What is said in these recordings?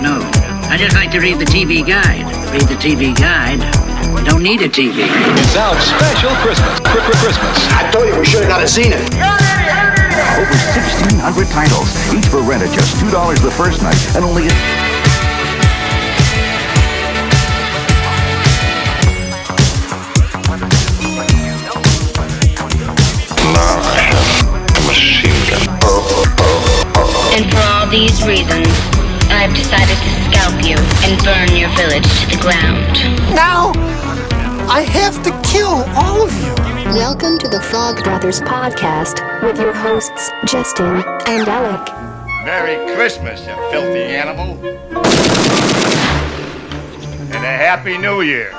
No. I just like to read the TV guide. Read the TV guide. Don't need a TV. It's out special Christmas. I told you we should have not seen it. Over 1,600 titles, each for rent at just $2 the first night, and only... And for all these reasons, I've decided to scalp you and burn your village to the ground. Now, I have to kill all of you. Welcome to the Frog Brothers podcast with your hosts, Justin and Alec. Merry Christmas, you filthy animal. And a Happy New Year.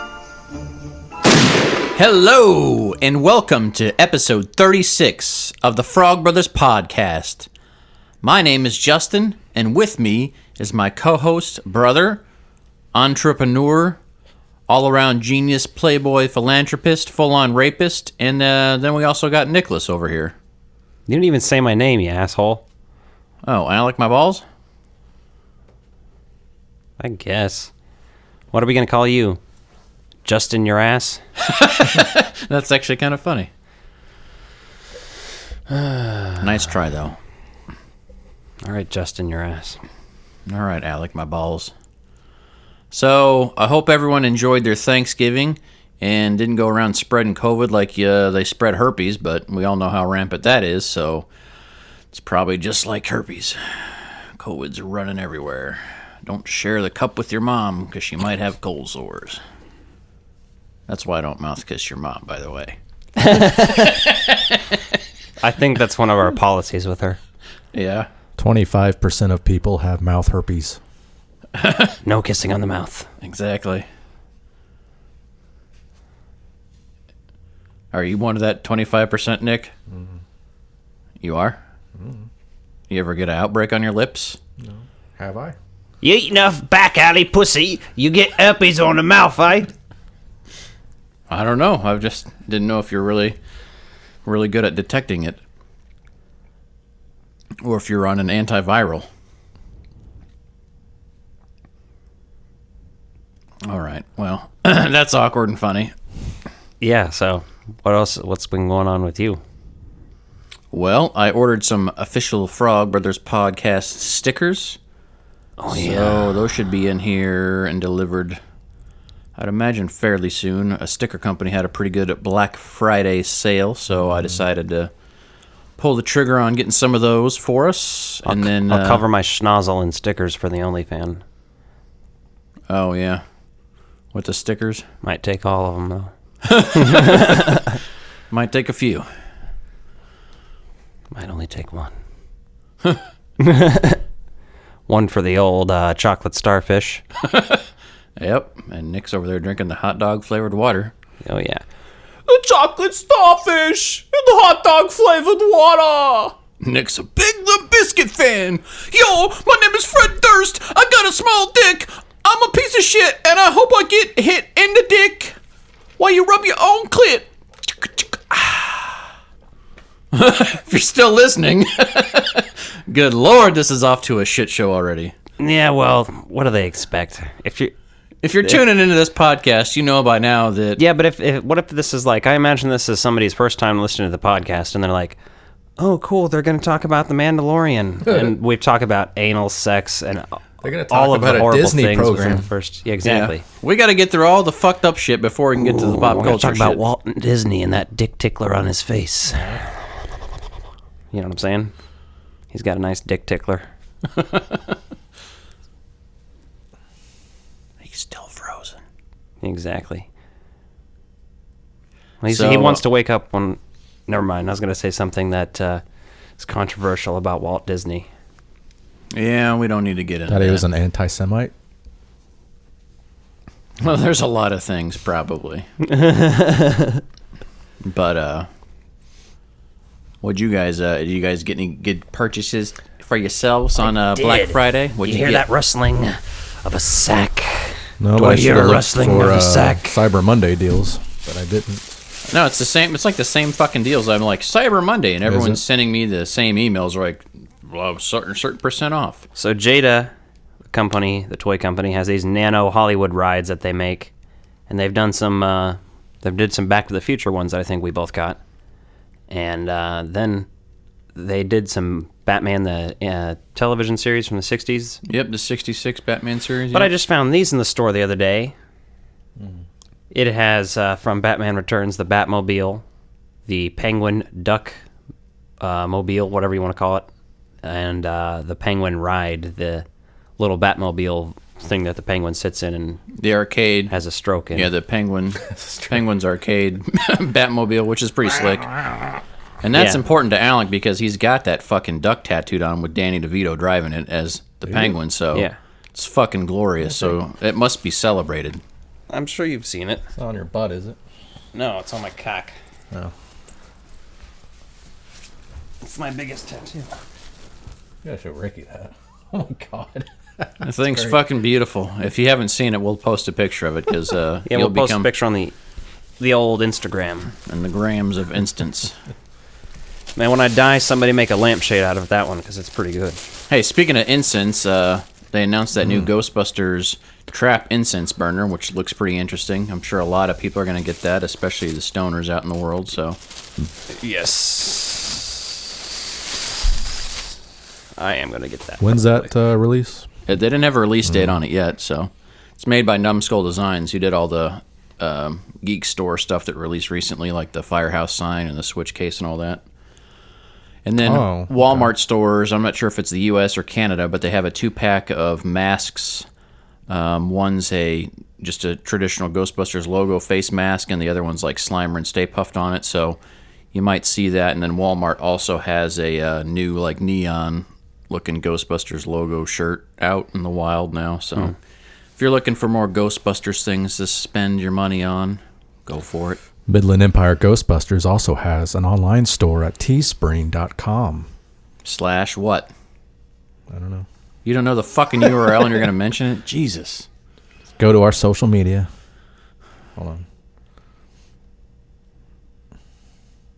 Hello, and welcome to episode 36 of the Frog Brothers podcast. My name is Justin, and with me is my co-host, brother, entrepreneur, all-around genius, playboy, philanthropist, full-on rapist, and then we also got Nicholas over here. You didn't even say my name, you asshole. Oh, I like my balls? I guess. What are we going to call you? Justin your ass? That's actually kind of funny. Nice try, though. All right, Justin your ass. All right, Alec, my balls. So, I hope everyone enjoyed their Thanksgiving and didn't go around spreading COVID like they spread herpes, but we all know how rampant that is, so it's probably just like herpes. COVID's running everywhere. Don't share the cup with your mom, because she might have cold sores. That's why I don't mouth kiss your mom, by the way. I think that's one of our policies with her. Yeah. 25% of people have mouth herpes. No kissing on the mouth. Exactly. Are you one of that 25%, Nick? Mm-hmm. You are? Mm-hmm. You ever get an outbreak on your lips? No. Have I? You eat enough back alley pussy, you get herpes on the mouth, eh? I don't know. I just didn't know if you're really good at detecting it. Or if you're on an antiviral. All right. Well, that's awkward and funny. Yeah, so what else? What's been going on with you? Well, I ordered some official Frog Brothers podcast stickers. Oh, yeah. So those should be in here and delivered, I'd imagine, fairly soon. A sticker company had a pretty good Black Friday sale, so I decided to pull the trigger on getting some of those for us. I'll cover my schnozzle in stickers for the OnlyFan. Oh, yeah. With the stickers? Might take all of them, though. Might take a few. Might only take one. One for the old chocolate starfish. Yep, and Nick's over there drinking the hot dog flavored water. Oh, yeah. The chocolate starfish and the hot dog flavored water. Nick's a big Limp Bizkit fan. Yo, my name is Fred Durst. I got a small dick. I'm a piece of shit, and I hope I get hit in the dick while you rub your own clit. If you're still listening. Good Lord, this is off to a shit show already. Yeah, well, what do they expect? If you're tuning into this podcast, you know by now that... Yeah, but if what if this is like... I imagine this is somebody's first time listening to the podcast, and they're like, oh, cool, they're going to talk about the Mandalorian. And we've talked about anal sex and they're gonna talk all of about the a horrible Disney things program. within the first... Yeah, exactly. Yeah. We got to get through all the fucked up shit before we can get to the pop we're culture talk shit. about Walt Disney and that dick tickler on his face. You know what I'm saying? He's got a nice dick tickler. He's still frozen. Exactly. Well, he wants to wake up when... Never mind. I was going to say something that is controversial about Walt Disney. Yeah, we don't need to get into that. That he was an anti-Semite? Well, there's a lot of things, probably. But, did you guys get any good purchases for yourselves on Black Friday? What'd you hear that rustling of a sack? No, Do I I hear should a have rustling looked of for a sack? Cyber Monday deals, but I didn't. No, it's the same. It's like the same fucking deals. I'm like, Cyber Monday, and everyone's sending me the same emails like, well, certain percent off. So Jada company, the toy company, has these nano Hollywood rides that they make, and they've done some. They did some Back to the Future ones that I think we both got, and then they did some Batman the television series from the '60s. Yep, the '66 Batman series. But yep. I just found these in the store the other day. It has from Batman Returns the Batmobile, the Penguin Duck mobile, whatever you want to call it, and the Penguin Ride, the little Batmobile thing that the Penguin sits in and the arcade has a stroke in. Yeah, the Penguin's arcade Batmobile, which is pretty slick. And that's important to Alec because he's got that fucking duck tattooed on with Danny DeVito driving it as the Penguin, so it's fucking glorious. So it must be celebrated. I'm sure you've seen it. It's not on your butt, is it? No, it's on my cock. No. It's my biggest tattoo. You gotta show Ricky that. Oh my god. The thing's fucking beautiful. If you haven't seen it, we'll post a picture of it because we'll post a picture on the old Instagram and the grams of instance. Man, when I die, somebody make a lampshade out of that one because it's pretty good. Hey, speaking of incense, they announced that new Ghostbusters trap incense burner, which looks pretty interesting. I'm sure a lot of people are going to get that, especially the stoners out in the world. So, yes, I am going to get that. When's that release? They didn't have a release date on it yet, so it's made by Numbskull Designs, who did all the Geek Store stuff that released recently, like the Firehouse sign and the Switch case and all that. And then Walmart stores, I'm not sure if it's the U.S. or Canada, but they have a 2-pack of masks. One's just a traditional Ghostbusters logo face mask, and the other one's like Slimer and Stay Puft on it, so you might see that. And then Walmart also has a new like neon looking Ghostbusters logo shirt out in the wild now. So if you're looking for more Ghostbusters things to spend your money on, go for it. Midland Empire Ghostbusters also has an online store at teespring.com. / what? I don't know. You don't know the fucking URL and you're going to mention it? Jesus. Go to our social media. Hold on.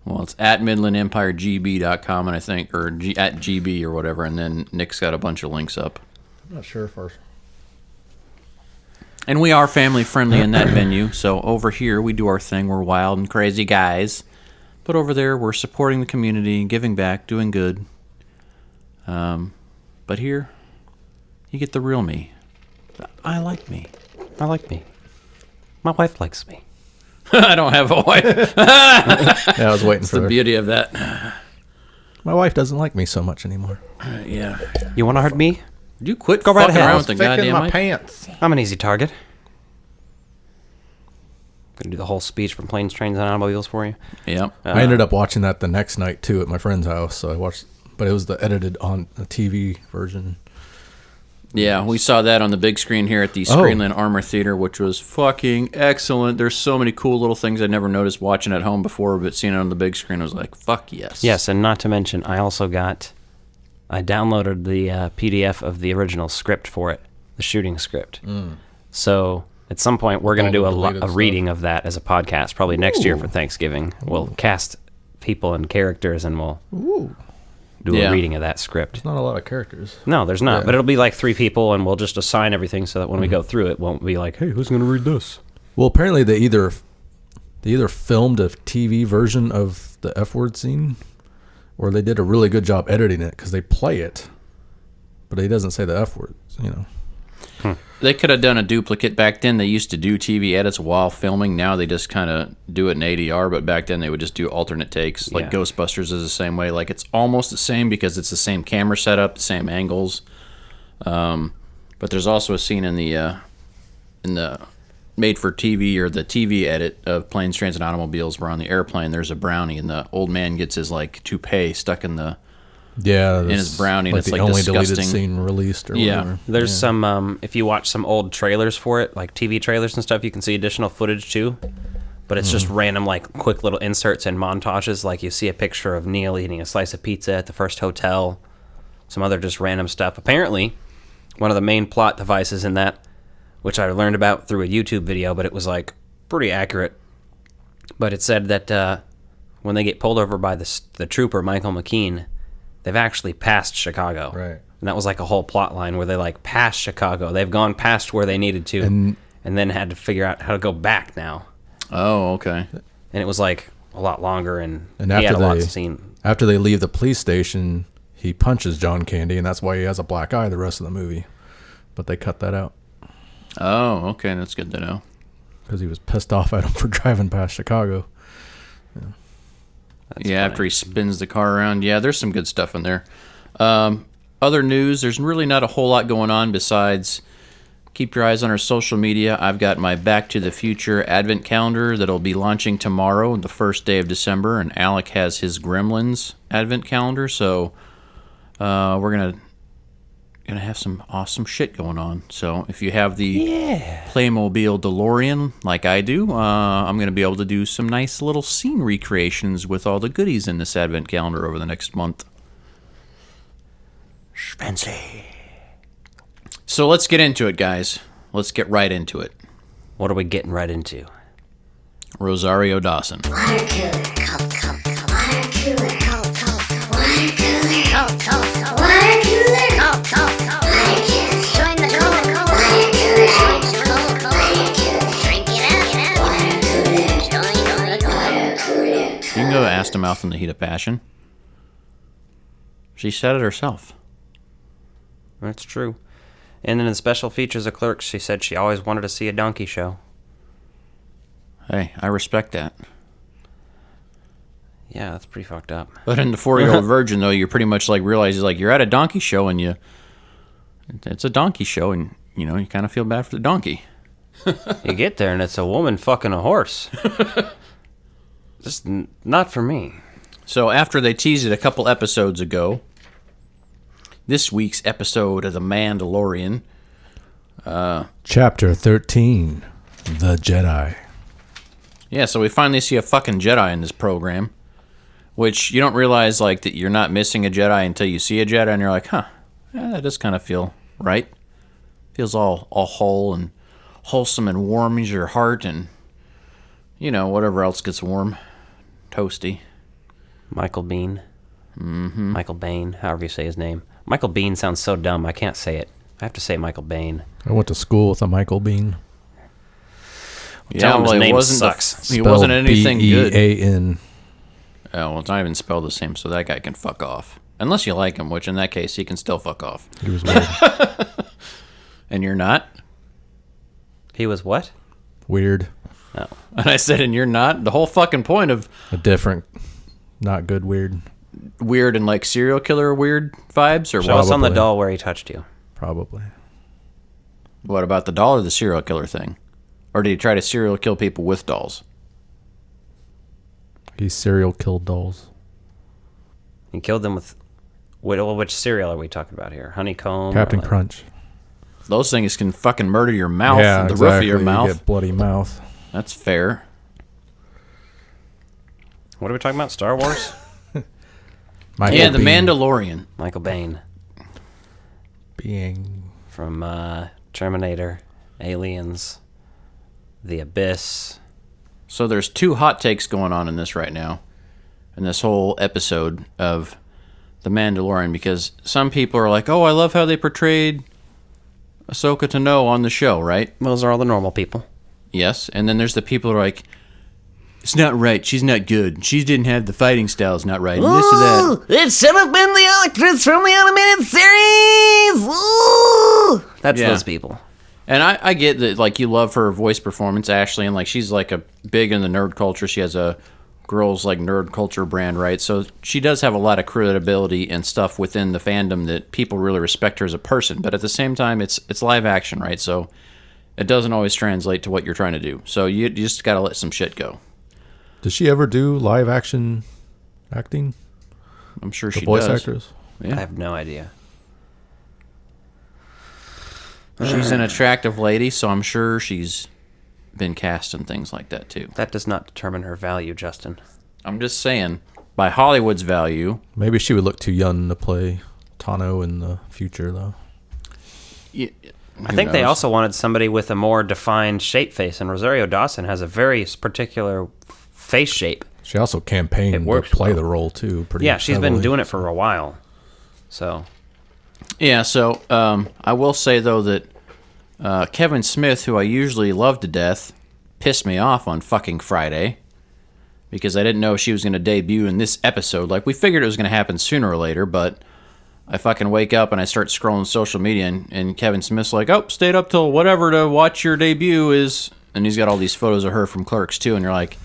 Well, it's at MidlandEmpireGB.com, and I think, or at GB or whatever, and then Nick's got a bunch of links up. I'm not sure first. And we are family friendly in that venue, so over here we do our thing. We're wild and crazy guys. But over there we're supporting the community, giving back, doing good. But here, you get the real me. I like me. I like me. My wife likes me. I don't have a wife. Yeah, I was waiting for the beauty of that. My wife doesn't like me so much anymore. Yeah. You want to hurt me? You quit Go right fucking ahead. around with the goddamn my mic. pants. I'm an easy target. Gonna do the whole speech from Planes, Trains, and Automobiles for you. Yep. I ended up watching that the next night too at my friend's house. So I watched, but it was the edited on a TV version. Yeah, we saw that on the big screen here at the Screenland Armor Theater, which was fucking excellent. There's so many cool little things I'd never noticed watching at home before, but seeing it on the big screen, I was like, fuck yes. Yes, and not to mention, I downloaded the PDF of the original script for it, the shooting script. So at some point, we're going to do a reading of that as a podcast, probably next year for Thanksgiving. We'll cast people and characters, and we'll do a reading of that script. There's not a lot of characters. No, there's not, but it'll be like 3 people, and we'll just assign everything so that when we go through it, won't be like, hey, who's going to read this? Well, apparently they either filmed a TV version of the F word scene, or they did a really good job editing it because they play it, but he doesn't say the F words, you know. They could have done a duplicate. Back then, they used to do TV edits while filming. Now they just kind of do it in ADR, but back then they would just do alternate takes. Like Ghostbusters is the same way. Like it's almost the same because it's the same camera setup, the same angles. But there's also a scene in the made-for-TV or the TV edit of Planes, Trains, and Automobiles where on the airplane there's a brownie and the old man gets his like toupee stuck in the in his brownie. Like and it's the like only disgusting. deleted scene released or whatever. There's some if you watch some old trailers for it, like TV trailers and stuff, you can see additional footage too, but it's just random like quick little inserts and montages. Like you see a picture of Neil eating a slice of pizza at the first hotel, some other just random stuff. Apparently one of the main plot devices in that, which I learned about through a YouTube video, but it was like pretty accurate, but it said that when they get pulled over by the trooper Michael McKean, they've actually passed Chicago. Right. And that was like a whole plot line where they like passed Chicago. They've gone past where they needed to, and then had to figure out how to go back now. Oh, okay. And it was like a lot longer, and he after had a lot to see. After they leave the police station, he punches John Candy, and that's why he has a black eye the rest of the movie. But they cut that out. Oh, okay. That's good to know. Because he was pissed off at him for driving past Chicago. Yeah, after he spins the car around. Yeah, there's some good stuff in there. Other news, there's really not a whole lot going on besides keep your eyes on our social media. I've got my Back to the Future Advent calendar that'll be launching tomorrow, the first day of December, and Alec has his Gremlins Advent calendar, so we're gonna have some awesome shit going on. So if you have the Playmobil DeLorean like I do, I'm gonna be able to do some nice little scene recreations with all the goodies in this Advent calendar over the next month. Fancy. So let's get into it, guys. Let's get right into it. What are we getting right into? Rosario Dawson. Water cooler, cold, cold, cold. Water cooler, cold, cold, cold. Water cooler, cold, cold, cold. Water cooler, cold, cold, cold. Water cooler, join the cold, cold. Water cooler, join the cold, cold. Water cooler, drink it out. Water cooler, join the cold. You can go ask him out in the heat of passion. She said it herself. That's true. And in the special features of Clerks, she said she always wanted to see a donkey show. Hey, I respect that. Yeah, that's pretty fucked up. But in the 4-Year-Old Virgin, though, you're pretty much like realize like you're at a donkey show and it's a donkey show and you kind of feel bad for the donkey. You get there and it's a woman fucking a horse. Just not for me. So after they teased it a couple episodes ago, this week's episode of The Mandalorian. Chapter 13, The Jedi. Yeah, so we finally see a fucking Jedi in this program, which you don't realize like that you're not missing a Jedi until you see a Jedi, and you're like, huh, yeah, that does kind of feel right. Feels all whole and wholesome and warms your heart and, whatever else gets warm. Toasty. Michael Biehn. Mm-hmm. Michael Biehn, however you say his name. Michael Biehn sounds so dumb, I can't say it. I have to say Michael Biehn. I went to school with a Michael Biehn. Yeah, well, his name sucks. He wasn't anything good. B-E-A-N. Oh, well, it's not even spelled the same, so that guy can fuck off. Unless you like him, which in that case, he can still fuck off. He was weird. And you're not? He was what? Weird. Oh. And I said, and you're not? The whole fucking point of... A different, not good weird. Weird and like serial killer weird vibes? Or Show us on the doll where he touched you. Probably. What about the doll or the serial killer thing? Or did he try to serial kill people with dolls? He serial killed dolls. He killed them with... Which cereal are we talking about here? Honeycomb? Captain Crunch. Those things can fucking murder your mouth. Yeah, the exactly. roof of your mouth. You get bloody mouth. That's fair. What are we talking about? Star Wars? The Mandalorian. Michael Biehn. Being. From Terminator, Aliens, The Abyss. So there's two hot takes going on in this right now. In this whole episode of The Mandalorian. Because some people are like, oh, I love how they portrayed Ahsoka Tano on the show, right? Those are all the normal people. Yes. And then there's the people who are like, it's not right. She's not good. She didn't have the fighting styles not right. And this or that. It should have been the actress from the animated series. Ooh! That's those people. And I get that, like, you love her voice performance, Ashley, and like she's like a big in the nerd culture. She has a girls like nerd culture brand, right? So she does have a lot of credibility and stuff within the fandom that people really respect her as a person. But at the same time, it's live action, right? So it doesn't always translate to what you're trying to do. So you just got to let some shit go. Does she ever do live action acting? I'm sure she voice does. actress? Yeah. I have no idea. She's an attractive lady, so I'm sure she's been cast in things like that too. That does not determine her value, Justin. I'm just saying, by Hollywood's value... Maybe she would look too young to play Tano in the future, though. I think they also wanted somebody with a more defined shape face, and Rosario Dawson has a very particular face shape. She also campaigned to play the role, too. She's been doing it for a while. So... Yeah, so I will say, though, that Kevin Smith, who I usually love to death, pissed me off on fucking Friday because I didn't know she was going to debut in this episode. Like, we figured it was going to happen sooner or later, but I fucking wake up and I start scrolling social media, and Kevin Smith's like, oh, stayed up till whatever to watch your debut is, and he's got all these photos of her from Clerks, too, and you're like,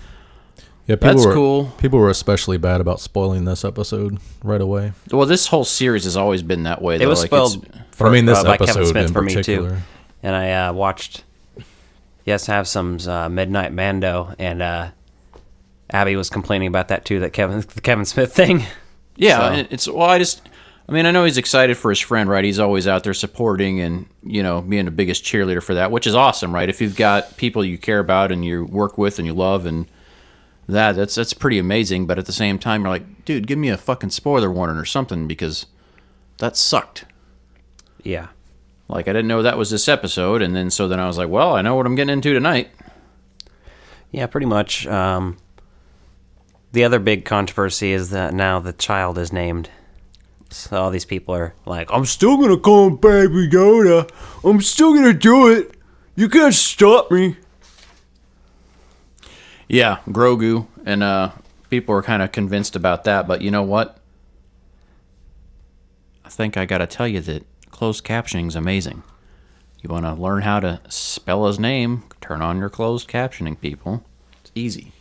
yeah, that's cool. People were especially bad about spoiling this episode right away. Well, this whole series has always been that way. It was spoiled this by episode Kevin Smith in for me, particular. too. And I watched Yes Have Some's Midnight Mando, and Abby was complaining about that, too, the Kevin Smith thing. Yeah, so. I know he's excited for his friend, right? He's always out there supporting and, being the biggest cheerleader for that, which is awesome, right? If you've got people you care about and you work with and you love and that's pretty amazing. But at the same time, you're like, dude, give me a fucking spoiler warning or something because that sucked. Yeah. Like, I didn't know that was this episode, and then I was like, well, I know what I'm getting into tonight. Yeah, pretty much. The other big controversy is that now the child is named. So all these people are like, I'm still going to call him Baby Yoda. I'm still going to do it. You can't stop me. Yeah, Grogu, and people are kind of convinced about that, but you know what? I think I got to tell you that closed captioning is amazing. You want to learn how to spell his name, turn on your closed captioning, people. It's easy.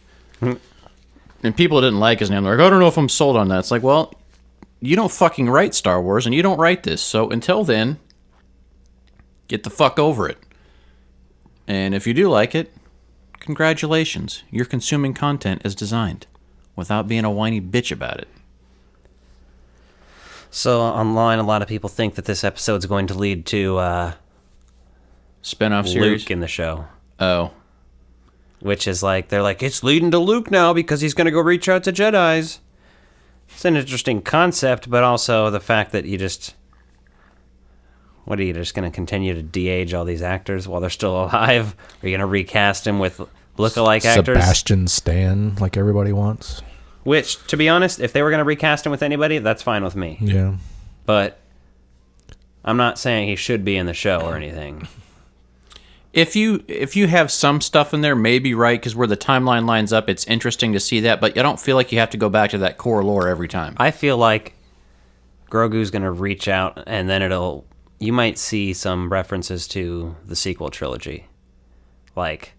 And people didn't like his name. They're like, I don't know if I'm sold on that. It's like, well, you don't fucking write Star Wars, and you don't write this. So until then, get the fuck over it. And if you do like it, congratulations. You're consuming content as designed without being a whiny bitch about it. So online, a lot of people think that this episode's going to lead to spin-off series? Luke in the show. Oh. Which is like, they're like, it's leading to Luke now because he's going to go reach out to Jedis. It's an interesting concept, but also the fact that what are you just going to continue to de-age all these actors while they're still alive? Are you going to recast him with look-alike actors? Sebastian Stan, like everybody wants. Which, to be honest, if they were going to recast him with anybody, that's fine with me. Yeah. But I'm not saying he should be in the show or anything. If you have some stuff in there, maybe, right, because where the timeline lines up, it's interesting to see that, but I don't feel like you have to go back to that core lore every time. I feel like Grogu's going to reach out, and then you might see some references to the sequel trilogy. Like,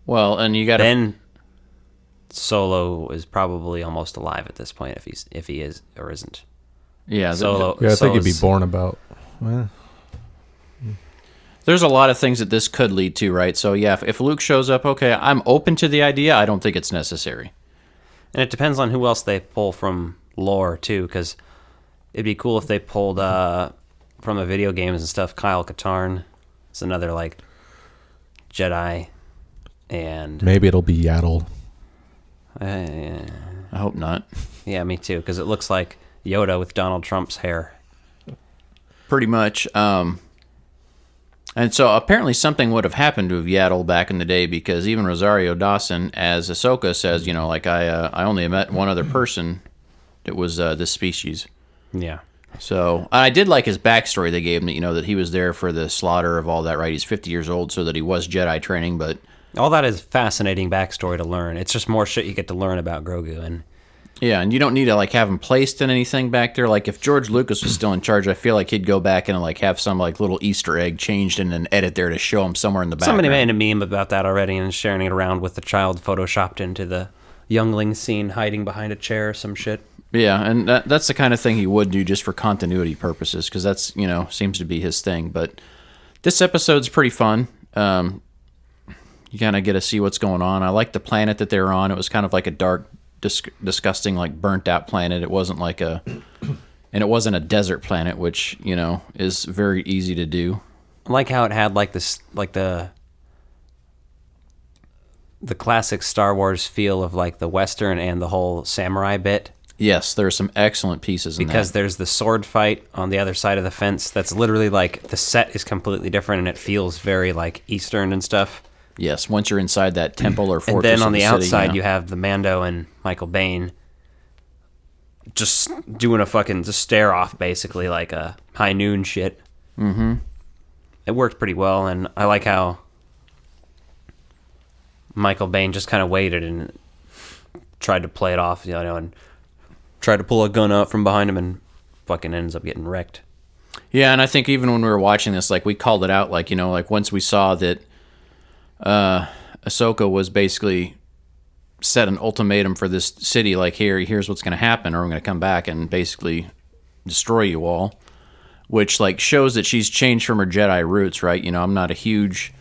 well, and you got to... Then Solo is probably almost alive at this point, if he is or isn't. Yeah, Solo. I think he'd be born about... There's a lot of things that this could lead to, right? So, yeah, if Luke shows up, okay, I'm open to the idea. I don't think it's necessary. And it depends on who else they pull from lore, too, because it'd be cool if they pulled from the video games and stuff. Kyle Katarn is another, like, Jedi. And maybe it'll be Yaddle. I hope not. Yeah, me too, because it looks like Yoda with Donald Trump's hair. Pretty much. And so apparently something would have happened to Yaddle back in the day, because even Rosario Dawson, as Ahsoka says, I only met one other person that was this species. Yeah. So I did like his backstory they gave him, that he was there for the slaughter of all that, right? He's 50 years old, so that he was Jedi training, but... All that is fascinating backstory to learn. It's just more shit you get to learn about Grogu. And yeah, and you don't need to have him placed in anything back there. Like, if George Lucas was still in charge, I feel like he'd go back and have some little Easter egg changed in an edit there to show him somewhere in the background. Somebody made a meme about that already and sharing it around with the child photoshopped into the youngling scene hiding behind a chair or some shit. Yeah, and that's the kind of thing he would do just for continuity purposes, because that's, seems to be his thing. But this episode's pretty fun. You kind of get to see what's going on. I like the planet that they're on. It was kind of like a dark, disgusting, burnt out planet. It wasn't and it wasn't a desert planet, which, is very easy to do. I like how it had the classic Star Wars feel of the Western and the whole samurai bit. Yes, there are some excellent pieces in that. Because there's the sword fight on the other side of the fence. That's literally the set is completely different and it feels very Eastern and stuff. Yes, once you're inside that temple or fortress. And then on the city, outside, you have the Mando and Michael Biehn just doing a fucking just stare off, basically, like a high noon shit. Mm-hmm. It worked pretty well, and I like how Michael Biehn just kind of waited and tried to play it off, and tried to pull a gun out from behind him and fucking ends up getting wrecked. Yeah, and I think even when we were watching this, like, we called it out, like, like once we saw that Ahsoka was basically set an ultimatum for this city, like, here's what's going to happen, or I'm going to come back and basically destroy you all, which, like, shows that she's changed from her Jedi roots, right? I'm not a huge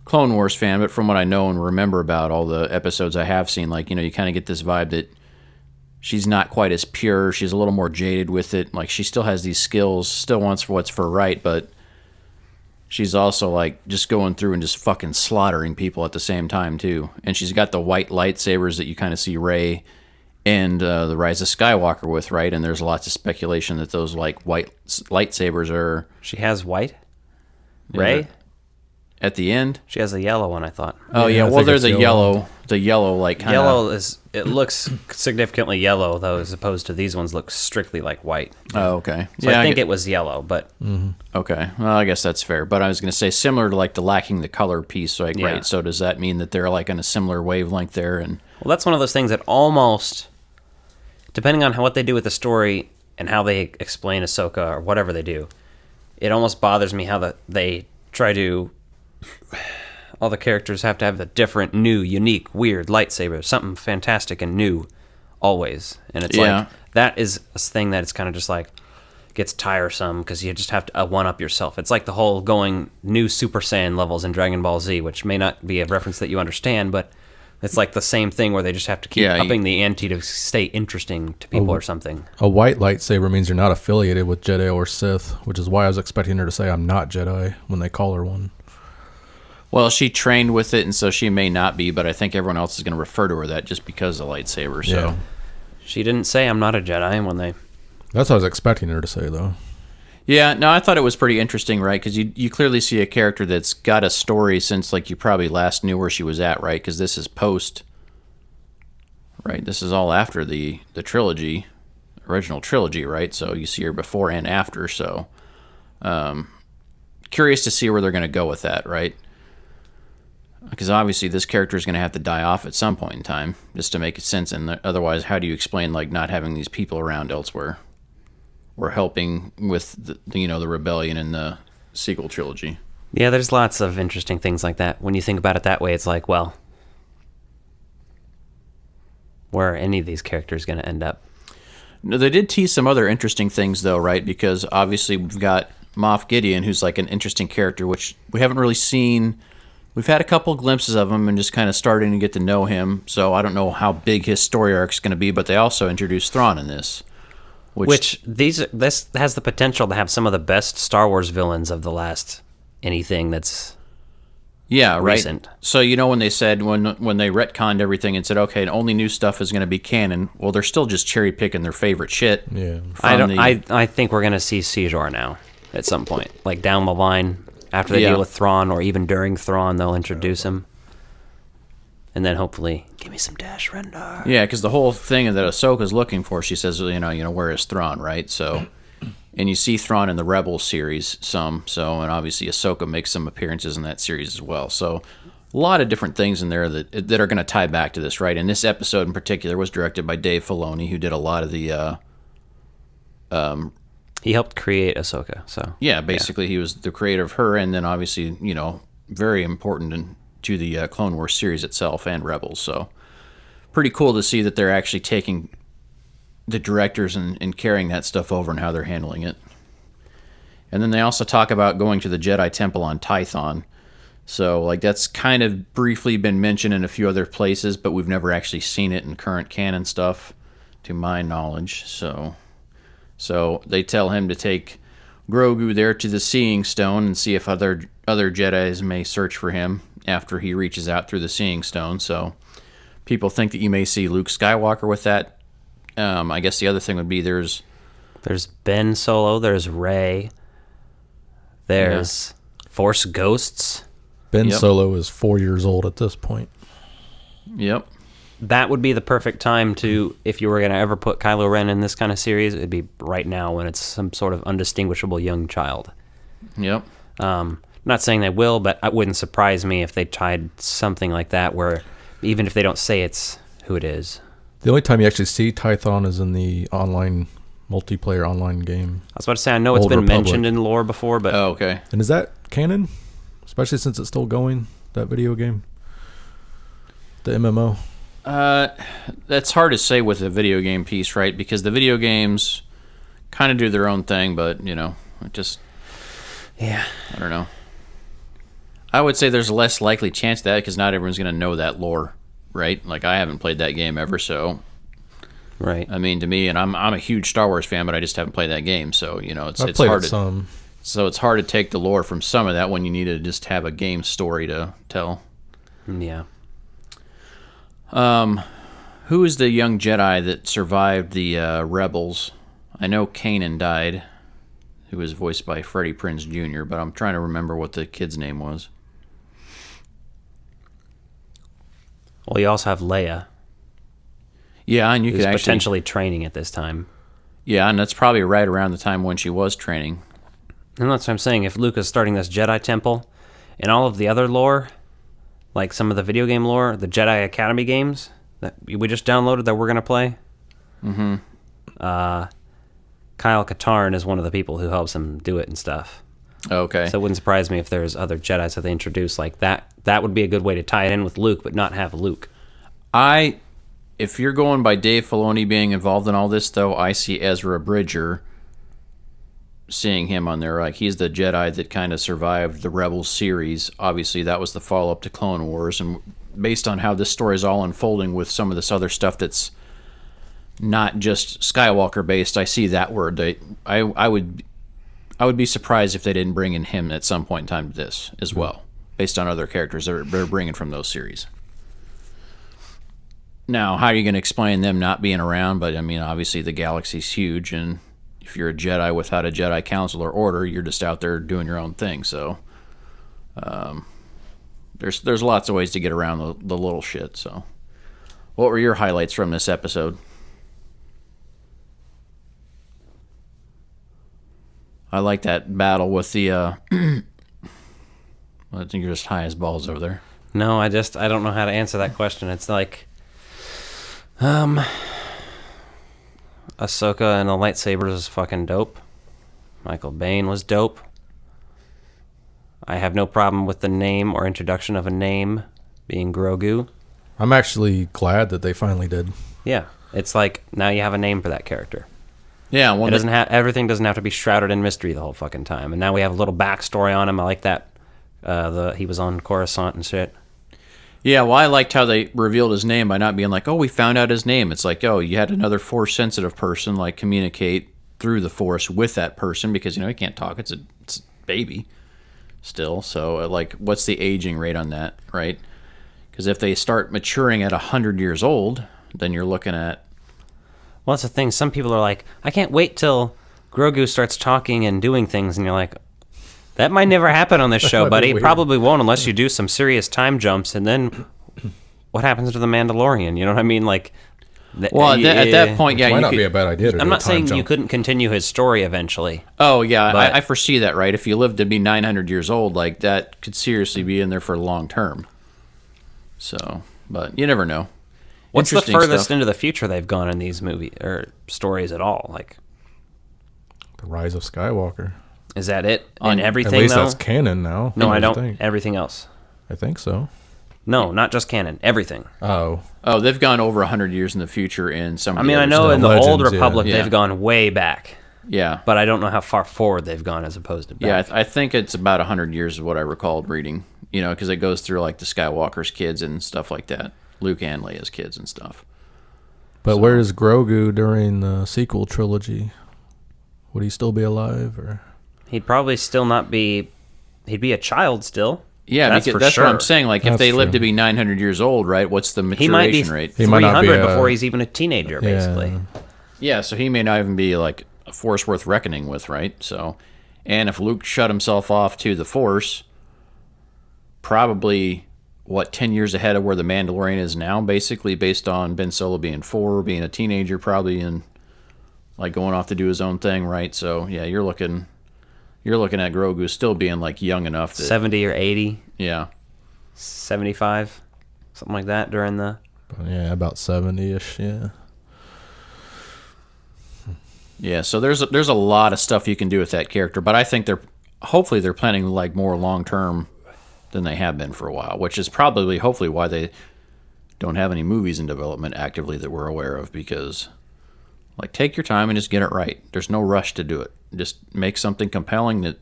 Clone Wars fan, but from what I know and remember about all the episodes I have seen, like, you kind of get this vibe that she's not quite as pure. She's a little more jaded with it. Like, she still has these skills, still wants what's for right, but she's also, like, just going through and just fucking slaughtering people at the same time, too. And she's got the white lightsabers that you kind of see Rey and the Rise of Skywalker with, right? And there's lots of speculation that those, like, white lightsabers are... She has white? Rey? At the end? She has a yellow one, I thought. Oh, yeah. Well, they're the yellow, like, kind of... Yellow it looks significantly yellow, though, as opposed to these ones look strictly like white. Oh, okay. So I think it was yellow, but... Mm-hmm. Okay. Well, I guess that's fair. But I was going to say, similar to, like, the lacking the color piece, like, right? So does that mean that they're, like, on a similar wavelength there? And well, that's one of those things that almost, depending on what they do with the story and how they explain Ahsoka or whatever they do, it almost bothers me how they try to... All the characters have to have the different, new, unique, weird lightsaber, something fantastic and new, always. And it's like, that is a thing that it's kind of just like, gets tiresome because you just have to one-up yourself. It's like the whole going new Super Saiyan levels in Dragon Ball Z, which may not be a reference that you understand, but it's like the same thing where they just have to keep upping the ante to stay interesting to people or something. A white lightsaber means you're not affiliated with Jedi or Sith, which is why I was expecting her to say, I'm not Jedi, when they call her one. Well, she trained with it, and so she may not be, but I think everyone else is going to refer to her that just because of lightsaber. So Yeah. She didn't say, I'm not a Jedi, when they... That's what I was expecting her to say, though. Yeah, no, I thought it was pretty interesting, right? Because you clearly see a character that's got a story since, like, you probably last knew where she was at, right? Because this is post, right? This is all after the trilogy, original trilogy, right? So you see her before and after, so curious to see where they're going to go with that, right? Because obviously this character is going to have to die off at some point in time just to make sense. And otherwise, how do you explain, like, not having these people around elsewhere or helping with the rebellion in the sequel trilogy? Yeah, there's lots of interesting things like that. When you think about it that way, it's like, well, where are any of these characters going to end up? No, they did tease some other interesting things, though, right? Because obviously we've got Moff Gideon, who's like an interesting character, which we haven't really seen. We've had a couple glimpses of him and just kind of starting to get to know him, so I don't know how big his story arc is going to be, but they also introduced Thrawn in this. This has the potential to have some of the best Star Wars villains of the last anything that's recent. So, when they said, when they retconned everything and said, okay, only new stuff is going to be canon, well, they're still just cherry-picking their favorite shit. Yeah. I think we're going to see Caesar now at some point, like down the line. After they deal with Thrawn, or even during Thrawn, they'll introduce him. And then hopefully, give me some Dash Rendar. Yeah, because the whole thing that Ahsoka's looking for, she says, where is Thrawn, right? So, and you see Thrawn in the Rebels series and obviously Ahsoka makes some appearances in that series as well. So, a lot of different things in there that are going to tie back to this, right? And this episode in particular was directed by Dave Filoni, who did a lot of the... he helped create Ahsoka, so... Yeah, basically he was the creator of her, and then obviously, very important to the Clone Wars series itself and Rebels, so pretty cool to see that they're actually taking the directors and carrying that stuff over and how they're handling it. And then they also talk about going to the Jedi Temple on Tython, so like that's kind of briefly been mentioned in a few other places, but we've never actually seen it in current canon stuff, to my knowledge, So they tell him to take Grogu there to the Seeing Stone and see if other Jedis may search for him after he reaches out through the Seeing Stone. So people think that you may see Luke Skywalker with that. I guess the other thing would be there's Ben Solo, there's Rey, there's Force Ghosts. Ben Solo is 4 years old at this point. Yep. that would be the perfect time to, if you were going to ever put Kylo Ren in this kind of series, it'd be right now when it's some sort of undistinguishable young child. Yep. Not saying they will, but it wouldn't surprise me if they tried something like that where even if they don't say it's who it is. The only time you actually see Tython is in the multiplayer online game. I was about to say, I know it's been mentioned in lore before, but... Oh, okay. And is that canon? Especially since it's still going, that video game? The MMO? That's hard to say with the video game piece, right? Because the video games kind of do their own thing, but, it just... Yeah. I don't know. I would say there's a less likely chance of that because not everyone's going to know that lore, right? Like, I haven't played that game ever, so... Right. I mean, to me, and I'm a huge Star Wars fan, but I just haven't played that game, so, it's I've played hard it to... some. So it's hard to take the lore from some of that when you need to just have a game story to tell. Yeah. Who is the young Jedi that survived the rebels? I know Kanan died, who was voiced by Freddie Prinze Jr., but I'm trying to remember what the kid's name was. Well, you also have Leia. Yeah, and you could actually... potentially training at this time. Yeah, and that's probably right around the time when she was training. And that's what I'm saying. If Luke is starting this Jedi Temple, and all of the other lore, like some of the video game lore, the Jedi Academy games that we just downloaded that we're going to play, Kyle Katarn is one of the people who helps him do it and stuff. Okay. So it wouldn't surprise me if there's other Jedis that they introduce like that. That would be a good way to tie it in with Luke, but not have Luke. If you're going by Dave Filoni being involved in all this, though, I see Ezra Bridger, seeing him on there. Like, he's the Jedi that kind of survived the Rebels series. Obviously, that was the follow-up to Clone Wars, and based on how this story is all unfolding with some of this other stuff that's not just Skywalker-based, I see that word. I would be surprised if they didn't bring in him at some point in time to this as well, based on other characters they're bringing from those series. Now, how are you going to explain them not being around? But, I mean, obviously the galaxy's huge, and if you're a Jedi without a Jedi Council or Order, you're just out there doing your own thing. So, there's lots of ways to get around the little shit. So, what were your highlights from this episode? I like that battle with the... I think you're just high as balls over there. No, I don't know how to answer that question. It's like... Ahsoka and the lightsabers is fucking dope. Michael Biehn was dope. I have no problem with the name or introduction of a name being Grogu. I'm actually glad that they finally did. Yeah, it's like now you have a name for that character. Yeah, it doesn't everything doesn't have to be shrouded in mystery the whole fucking time. And now we have a little backstory on him. I like that. He was on Coruscant and shit. Yeah, well, I liked how they revealed his name by not being like, oh, we found out his name. It's like, oh, you had another Force-sensitive person, like, communicate through the Force with that person because, he can't talk. It's a baby still. So, like, what's the aging rate on that, right? Because if they start maturing at 100 years old, then you're looking at... Well, that's the thing. Some people are like, I can't wait till Grogu starts talking and doing things, and you're like... That might never happen on this show, buddy. It probably won't unless you do some serious time jumps, and then what happens to the Mandalorian? You know what I mean? Like, at that point, yeah, might not be a bad idea. I'm not saying you couldn't continue his story eventually. Oh yeah, I foresee that, right? If you live to be 900 years old, like that could seriously be in there for long term. So, but you never know. What's the furthest into the future they've gone in these movies or stories at all? Like the Rise of Skywalker. Is that it? On everything, at least though? That's canon now. No, I don't. Everything else. I think so. No, not just canon. Everything. Oh, they've gone over 100 years in the future in some. I mean, I know in the Old Republic they've gone way back. Yeah, but I don't know how far forward they've gone as opposed to back. Yeah, I think it's about 100 years is what I recalled reading. Because it goes through like the Skywalker's kids and stuff like that, Luke and Leia's kids and stuff. But where is Grogu during the sequel trilogy? Would he still be alive or? He'd probably still not be... He'd be a child still. Yeah, that's what I'm saying. Like, if they live to be 900 years old, right, what's the maturation rate? He might be 300 before he's even a teenager, basically. Yeah, so he may not even be, like, a force worth reckoning with, right? So, and if Luke shut himself off to the Force, probably 10 years ahead of where the Mandalorian is now, basically, based on Ben Solo being 4, being a teenager probably, and like going off to do his own thing, right? So yeah, you're looking at Grogu still being like young enough that, 70 or 80. Yeah. 75, something like that during the... Yeah, about 70-ish, yeah. Yeah, so there's a lot of stuff you can do with that character, but I think hopefully they're planning like more long-term than they have been for a while, which is probably, hopefully, why they don't have any movies in development actively that we're aware of, because, like, take your time and just get it right. There's no rush to do it. Just make something compelling that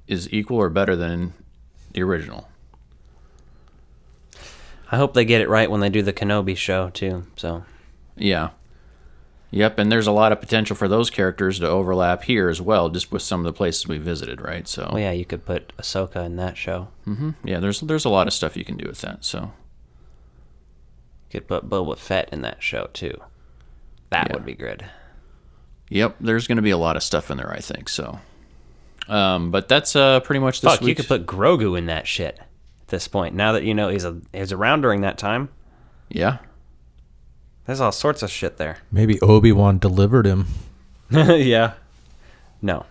is equal or better than the original. I hope they get it right when they do the Kenobi show, too, so... Yeah. Yep, and there's a lot of potential for those characters to overlap here as well, just with some of the places we visited, right? So. Well, yeah, you could put Ahsoka in that show. Mm-hmm. Yeah, there's a lot of stuff you can do with that. So. You could put Boba Fett in that show too. That would be good. Yep, there's going to be a lot of stuff in there, I think. So. But that's pretty much this week. You could put Grogu in that shit at this point. Now that you know he's around during that time. Yeah. There's all sorts of shit there. Maybe Obi-Wan delivered him. Yeah. No.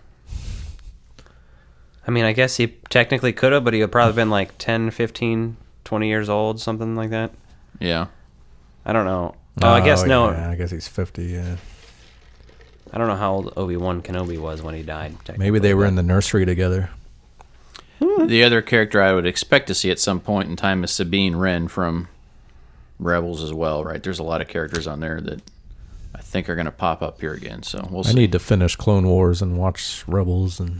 I mean, I guess he technically could have, but he would probably been like 10, 15, 20 years old, something like that. Yeah. I don't know. Oh, I guess no. Yeah, I guess he's 50, yeah. I don't know how old Obi-Wan Kenobi was when he died. Maybe they were in the nursery together. The other character I would expect to see at some point in time is Sabine Wren from Rebels as well, right? There's a lot of characters on there that I think are going to pop up here again, so we'll see. I need to finish Clone Wars and watch Rebels. And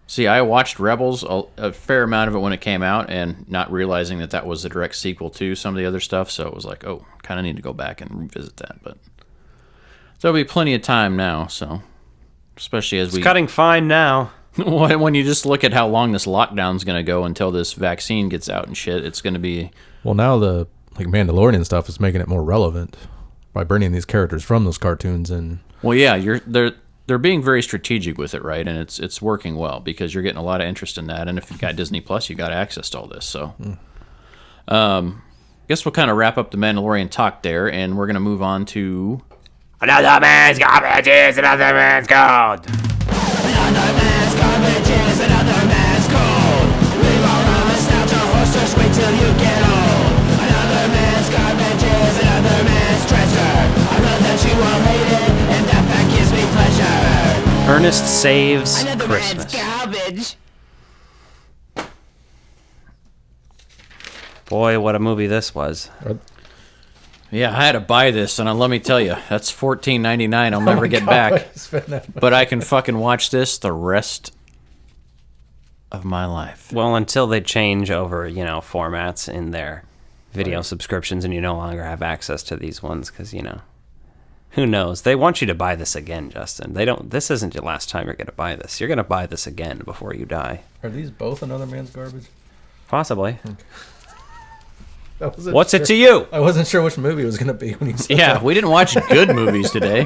see, I watched Rebels a fair amount of it when it came out, and not realizing that was a direct sequel to some of the other stuff, so it was like, oh, kind of need to go back and revisit that, but there'll be plenty of time now, so especially as it's cutting fine now. When you just look at how long this lockdown's going to go until this vaccine gets out and shit, it's going to be... Well, now the Mandalorian stuff is making it more relevant by bringing these characters from those cartoons in. Well, yeah, they're being very strategic with it, right? And it's working well because you're getting a lot of interest in that. And if you've got Disney Plus, you got access to all this. So, guess we'll kind of wrap up the Mandalorian talk there, and we're going to move on to... Another man's garbage is another man's gold. Another man's garbage is another man's gold. Leave all the nostalgia horse, just wait till you get old. Another man's garbage is another man's treasure. I know that you will hate it, and that fact gives me pleasure. Ernest Saves Another Christmas. Man's garbage. Boy, what a movie this was. Yeah, I had to buy this, and let me tell you, that's $14.99 I'll never get back. But I can fucking watch this the rest of my life. Well, until they change over, formats in their video subscriptions, and you no longer have access to these ones, because, who knows? They want you to buy this again, Justin. This isn't your last time you're going to buy this. You're going to buy this again before you die. Are these both another man's garbage? Possibly. Okay. What's it to you? I wasn't sure which movie it was going to be when you said that. We didn't watch good movies today.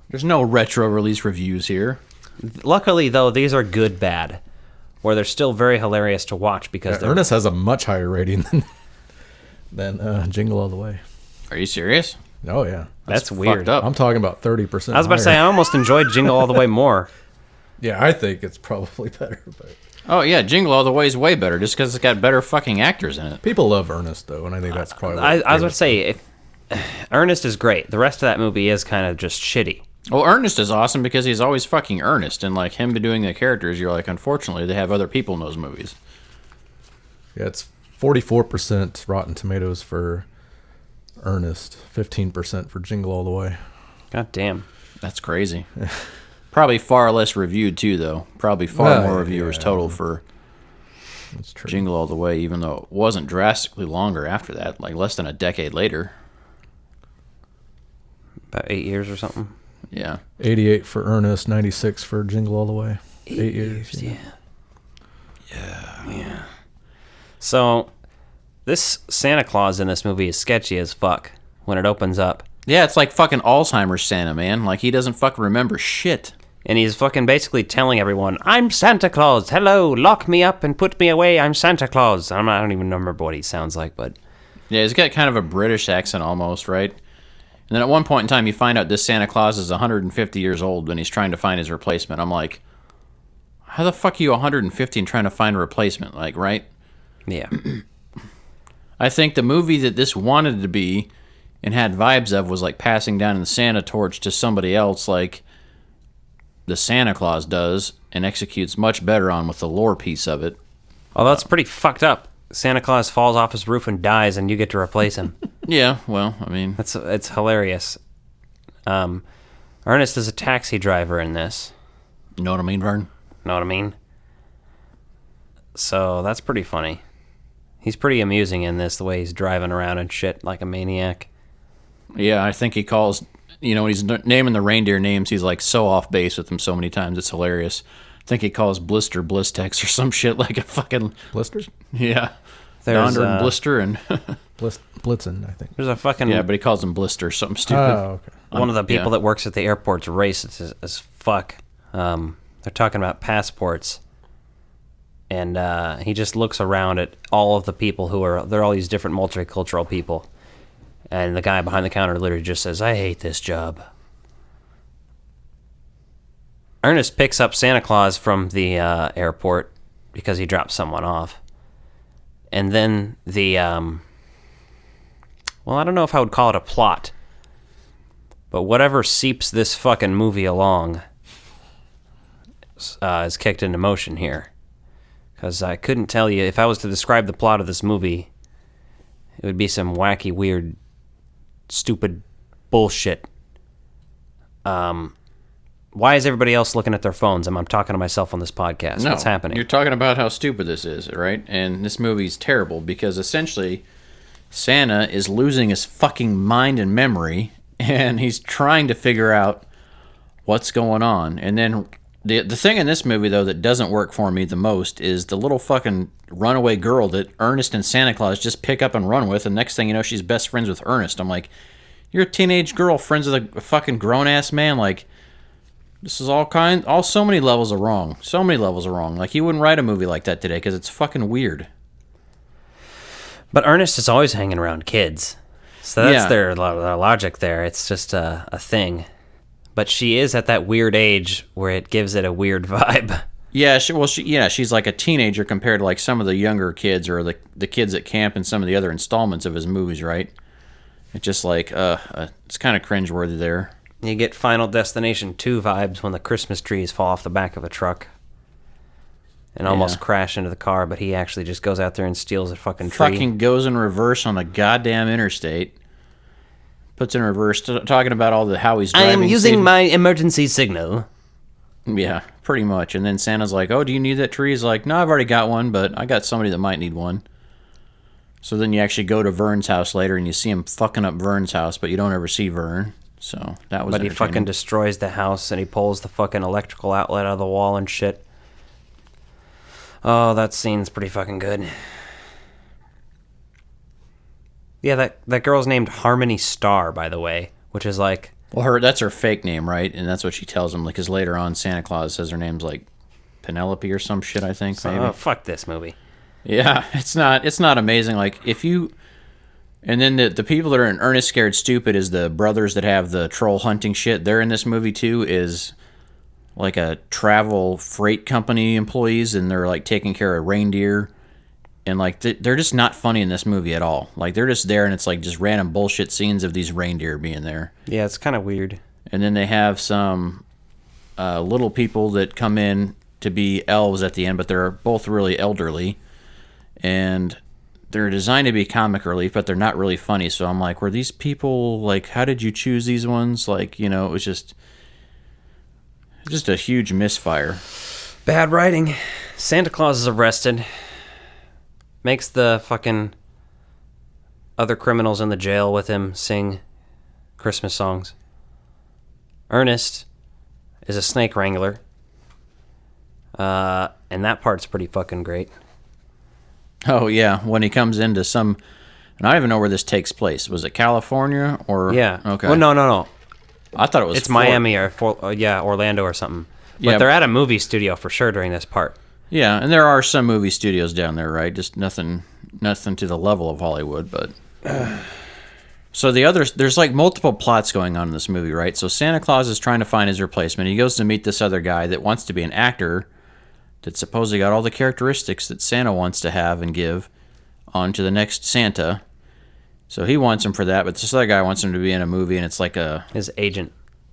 There's no retro release reviews here. Luckily, though, these are good bad, where they're still very hilarious to watch because Ernest has a much higher rating than Jingle All the Way. Are you serious? Oh, yeah. That's weird. Up. I'm talking about 30%. I was about to say, I almost enjoyed Jingle All the Way more. Yeah, I think it's probably better, but... Oh, yeah, Jingle All the Way is way better, just because it's got better fucking actors in it. People love Ernest, though, and I think that's probably... I was about to say, if Ernest is great. The rest of that movie is kind of just shitty. Well, Ernest is awesome because he's always fucking earnest, and like him doing the characters, you're like, unfortunately, they have other people in those movies. Yeah, it's 44% Rotten Tomatoes for Ernest, 15% for Jingle All the Way. God damn. That's crazy. Probably far less reviewed, too, though. Probably far more reviewers total for Jingle All the Way, even though it wasn't drastically longer after that, like less than a decade later. About 8 years or something? Yeah. 88 for Ernest, 96 for Jingle All the Way. 8 years. Yeah. So, this Santa Claus in this movie is sketchy as fuck when it opens up. Yeah, it's like fucking Alzheimer's Santa, man. Like, he doesn't fucking remember shit. And he's fucking basically telling everyone, I'm Santa Claus. Hello, lock me up and put me away. I'm Santa Claus. I don't even remember what he sounds like, but... Yeah, he's got kind of a British accent almost, right? And then at one point in time, you find out this Santa Claus is 150 years old when he's trying to find his replacement. I'm like, how the fuck are you 150 and trying to find a replacement? Like, right? Yeah. I think the movie that this wanted to be and had vibes of was like passing down the Santa torch to somebody else like the Santa Claus does and executes much better on with the lore piece of it. Although it's pretty fucked up. Santa Claus falls off his roof and dies, and you get to replace him. Yeah, well, I mean... It's hilarious. Ernest is a taxi driver in this. You know what I mean, Vern? Know what I mean? So, that's pretty funny. He's pretty amusing in this, the way he's driving around and shit like a maniac. Yeah, I think he calls... You know, when he's naming the reindeer names, he's like so off base with them so many times. It's hilarious. I think he calls Blister Blistex or some shit like a fucking... Blisters? Yeah. There's Donder and Blister and... Blitzen, I think. There's a fucking... Yeah, but he calls them Blister, something stupid. Oh, okay. One of the people that works at the airport's racist as fuck. They're talking about passports. And he just looks around at all of the people they're all these different multicultural people. And the guy behind the counter literally just says, I hate this job. Ernest picks up Santa Claus from the airport because he dropped someone off. And then the, well, I don't know if I would call it a plot, but whatever seeps this fucking movie along is kicked into motion here. Because I couldn't tell you, if I was to describe the plot of this movie, it would be some wacky, weird, stupid bullshit. Why is everybody else looking at their phones? I'm talking to myself on this podcast. No, what's happening? You're talking about how stupid this is, right? And this movie's terrible because essentially Santa is losing his fucking mind and memory, and he's trying to figure out what's going on. And then the thing in this movie, though, that doesn't work for me the most is the little fucking runaway girl that Ernest and Santa Claus just pick up and run with, and next thing you know, she's best friends with Ernest. I'm like, you're a teenage girl, friends with a fucking grown-ass man, like... This is all so many levels of wrong. So many levels of wrong. Like, you wouldn't write a movie like that today because it's fucking weird. But Ernest is always hanging around kids. So that's their logic there. It's just a thing. But she is at that weird age where it gives it a weird vibe. Yeah, she's like a teenager compared to like some of the younger kids or the kids at camp in some of the other installments of his movies, right? It's just like, it's kind of cringeworthy there. You get Final Destination 2 vibes when the Christmas trees fall off the back of a truck and almost crash into the car, but he actually just goes out there and steals a fucking tree. Fucking goes in reverse on the goddamn interstate. Puts in reverse, talking about how he's driving. I am using my emergency signal. Yeah, pretty much. And then Santa's like, oh, do you need that tree? He's like, no, I've already got one, but I got somebody that might need one. So then you actually go to Vern's house later and you see him fucking up Vern's house, but you don't ever see Vern. So that was. But he fucking destroys the house and he pulls the fucking electrical outlet out of the wall and shit. Oh, that scene's pretty fucking good. Yeah, that girl's named Harmony Star, by the way, which is like... Well, that's her fake name, right? And that's what she tells him, because later on Santa Claus says her name's like Penelope or some shit, I think. Maybe. Oh, fuck this movie. Yeah, it's not amazing. Like, if you... And then the people that are in Ernest Scared Stupid is the brothers that have the troll hunting shit. They're in this movie, too, is like a travel freight company employees, and they're like taking care of reindeer. And like they're just not funny in this movie at all. Like, they're just there, and it's like just random bullshit scenes of these reindeer being there. Yeah, it's kind of weird. And then they have some little people that come in to be elves at the end, but they're both really elderly. And they're designed to be comic relief, but they're not really funny. So I'm like, were these people, like, how did you choose these ones? Like, you know, it was just a huge misfire. Bad writing. Santa Claus is arrested. Makes the fucking other criminals in the jail with him sing Christmas songs. Ernest is a snake wrangler. And that part's pretty fucking great. Oh, yeah, when he comes into and I don't even know where this takes place. Was it California or... Yeah. Okay. Well, no. I thought it was. It's Miami or Orlando or something. But they're at a movie studio for sure during this part. Yeah, and there are some movie studios down there, right? Just nothing to the level of Hollywood, but. So there's like multiple plots going on in this movie, right? So Santa Claus is trying to find his replacement. He goes to meet this other guy that wants to be an actor that supposedly got all the characteristics that Santa wants to have and give on to the next Santa. So he wants him for that, but this other guy wants him to be in a movie, and it's like his agent.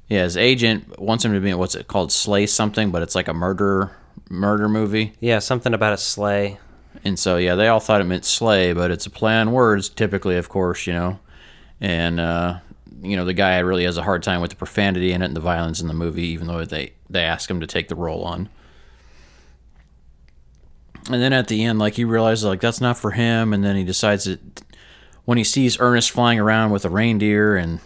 Yeah, his agent wants him to be in, what's it called, Slay something, but it's like a murder movie. Yeah, something about a sleigh. And so, yeah, they all thought it meant slay, but it's a play on words, typically, of course, you know. And, the guy really has a hard time with the profanity in it and the violence in the movie, even though they ask him to take the role on. And then at the end, like, he realizes, like, that's not for him, and then he decides that when he sees Ernest flying around with a reindeer and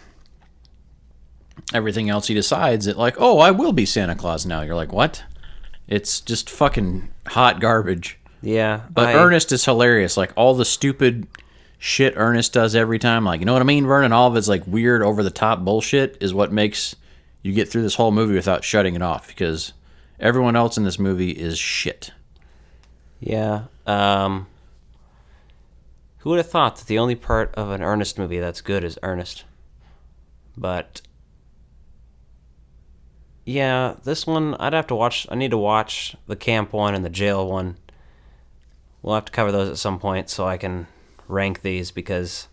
everything else, he decides that, like, oh, I will be Santa Claus now. You're like, what? It's just fucking hot garbage. Yeah. But Ernest is hilarious. Like, all the stupid shit Ernest does every time, like, you know what I mean, Vernon? All of it's like weird, over-the-top bullshit is what makes you get through this whole movie without shutting it off, because everyone else in this movie is shit. Yeah. Who would have thought that the only part of an Ernest movie that's good is Ernest? But yeah, this one I'd have to watch. I need to watch the camp one and the jail one. We'll have to cover those at some point so I can rank these, because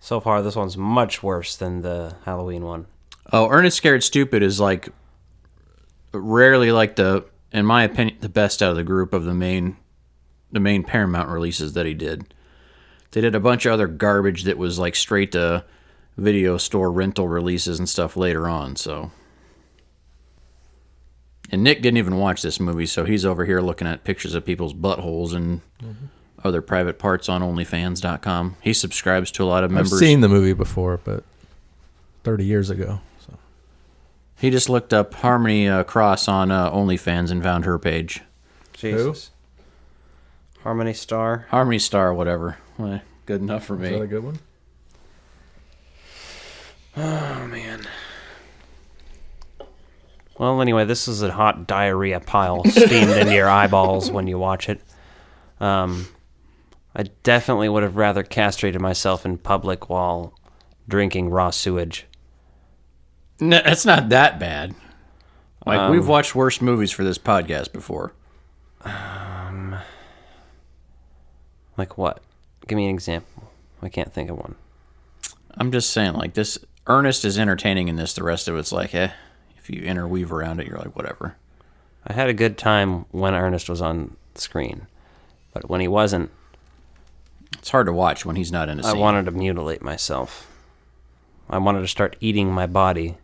so far this one's much worse than the Halloween one. Oh, Ernest Scared Stupid is like rarely, like, in my opinion, the best out of the group of the main Paramount releases that he did. They did a bunch of other garbage that was like straight to video store rental releases and stuff later on, so. And Nick didn't even watch this movie, so he's over here looking at pictures of people's buttholes and other private parts on OnlyFans.com. He subscribes to a lot of members. I've seen the movie before, but 30 years ago. So. He just looked up Harmony Cross on OnlyFans and found her page. Jesus. Who? Harmony Star, whatever. Well, good enough for me. Is that a good one? Oh, man. Well, anyway, this is a hot diarrhea pile steamed into your eyeballs when you watch it. I definitely would have rather castrated myself in public while drinking raw sewage. No, it's not that bad. Like, we've watched worse movies for this podcast before. Like what? Give me an example. I can't think of one. I'm just saying, like, this Ernest is entertaining in this. The rest of it's like, if you interweave around it, you're like, whatever. I had a good time when Ernest was on screen, but when he wasn't, it's hard to watch when he's not in a scene. I wanted to mutilate myself. I wanted to start eating my body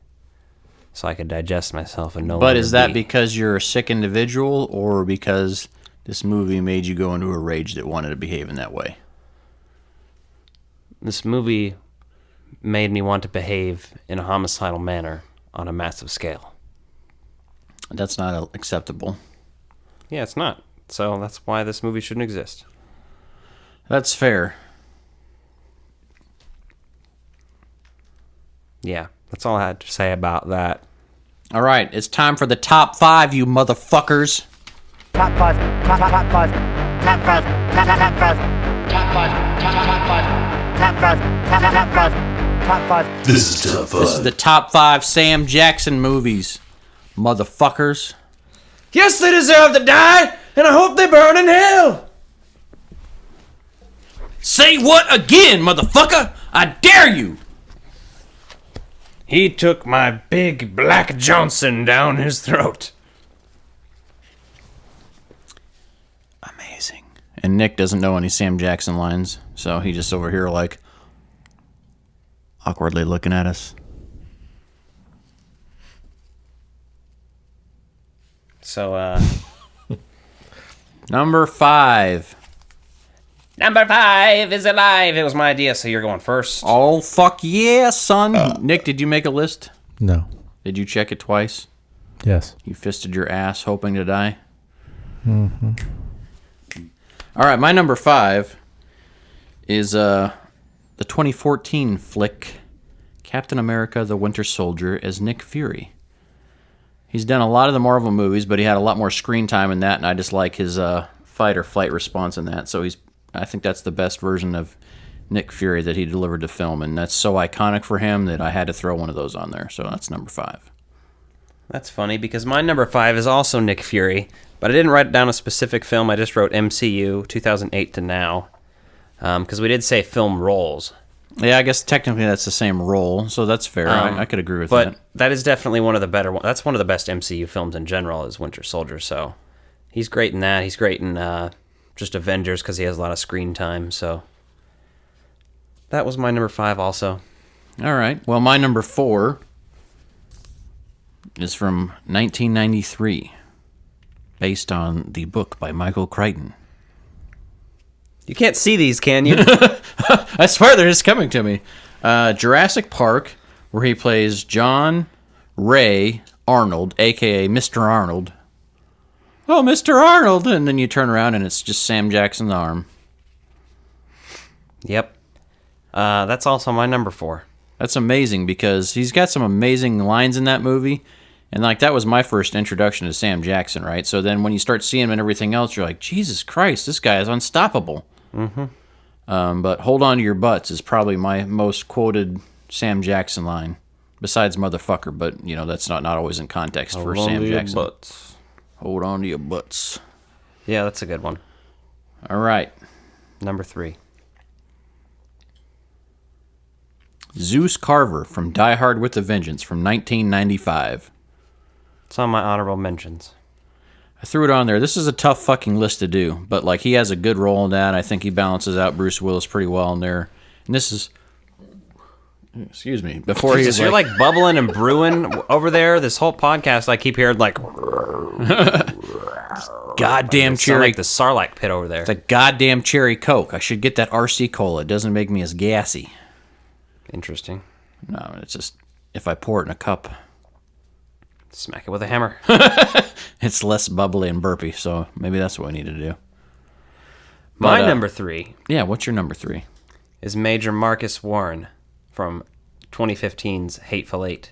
so I could digest myself and no. But is that because you're a sick individual, or because this movie made you go into a rage that wanted to behave in that way? This movie made me want to behave in a homicidal manner on a massive scale. That's not acceptable. Yeah, it's not. So that's why this movie shouldn't exist. That's fair. Yeah, that's all I had to say about that. All right, it's time for the top 5, you motherfuckers. Top 5, top 5, top 5, top 5, top 5, top 5, top 5, top 5, top 5, top 5, top 5. This is top 5. This is the top 5 Sam Jackson movies, motherfuckers. Yes, they deserve to die, and I hope they burn in hell. Say what again, motherfucker? I dare you. He took my big black Johnson down his throat. Amazing. And Nick doesn't know any Sam Jackson lines, so he just over here like awkwardly looking at us. So, Number 5. Number 5 is alive. It was my idea, so you're going first. Oh, fuck yeah, son. Nick, did you make a list? No. Did you check it twice? Yes. You fisted your ass hoping to die? Mm-hmm. All right, my number 5 is the 2014 flick Captain America the Winter Soldier as Nick Fury. He's done a lot of the Marvel movies, but he had a lot more screen time in that, and I just like his fight or flight response in that. So I think that's the best version of Nick Fury that he delivered to film, and that's so iconic for him that I had to throw one of those on there. So that's number 5. That's funny because my number 5 is also Nick Fury, but I didn't write down a specific film. I just wrote MCU 2008 to now because we did say film roles. Yeah, I guess technically that's the same role, so that's fair. I could agree with that. But that is definitely one of the better ones. That's one of the best MCU films in general is Winter Soldier, so he's great in that. He's great in just Avengers because he has a lot of screen time, so that was my number 5 also. All right. Well, my number 4 is from 1993, based on the book by Michael Crichton. You can't see these, can you? I swear they're just coming to me. Jurassic Park, where he plays John Ray Arnold, a.k.a. Mr. Arnold. Oh, Mr. Arnold! And then you turn around and it's just Sam Jackson's arm. Yep. That's also my number 4. That's amazing because he's got some amazing lines in that movie. And like that was my first introduction to Sam Jackson, right? So then when you start seeing him and everything else, you're like, Jesus Christ, this guy is unstoppable. Mm-hmm. But hold on to your butts is probably my most quoted Sam Jackson line, besides motherfucker. But you know that's not always in context for Sam Jackson. Your butts. Hold on to your butts. Yeah, that's a good one. All right, number 3. Zeus Carver from Die Hard with a Vengeance from 1995. It's on my honorable mentions. I threw it on there. This is a tough fucking list to do, but like he has a good role in that. I think he balances out Bruce Willis pretty well in there. And this is, excuse me, before Jesus, he's you're like bubbling and brewing over there. This whole podcast, I keep hearing like goddamn cherry, like the Sarlacc pit over there. The goddamn cherry Coke. I should get that RC Cola. It doesn't make me as gassy. Interesting. No, it's just if I pour it in a cup, smack it with a hammer. It's less bubbly and burpy, so maybe that's what we need to do. My number 3. Yeah, what's your number 3? Is Major Marcus Warren from 2015's Hateful Eight.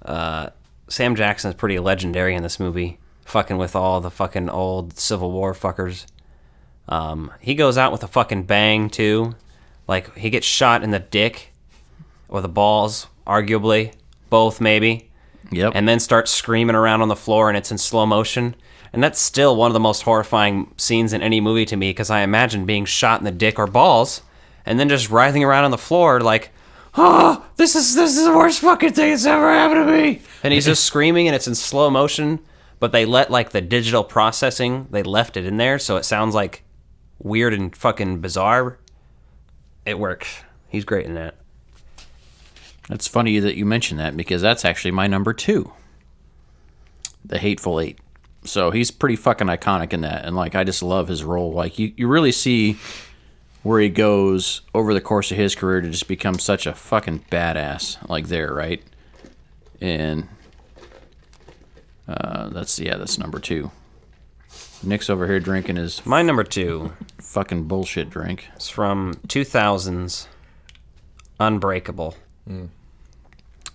Sam Jackson is pretty legendary in this movie, fucking with all the fucking old Civil War fuckers. He goes out with a fucking bang, too. Like, he gets shot in the dick, or the balls, arguably. Both, maybe. Yep. And then starts screaming around on the floor, and it's in slow motion. And that's still one of the most horrifying scenes in any movie to me, because I imagine being shot in the dick or balls, and then just writhing around on the floor like, oh, this is the worst fucking thing that's ever happened to me. And he's just screaming, and it's in slow motion, but they let, like, the digital processing, they left it in there, so it sounds, like, weird and fucking bizarre. It works. He's great in that. It's funny that you mention that because that's actually my number 2. The Hateful Eight. So he's pretty fucking iconic in that. And like I just love his role. Like you really see where he goes over the course of his career to just become such a fucking badass like there, right? And that's number 2. Nick's over here drinking his my number 2 fucking bullshit drink. It's from 2000's Unbreakable.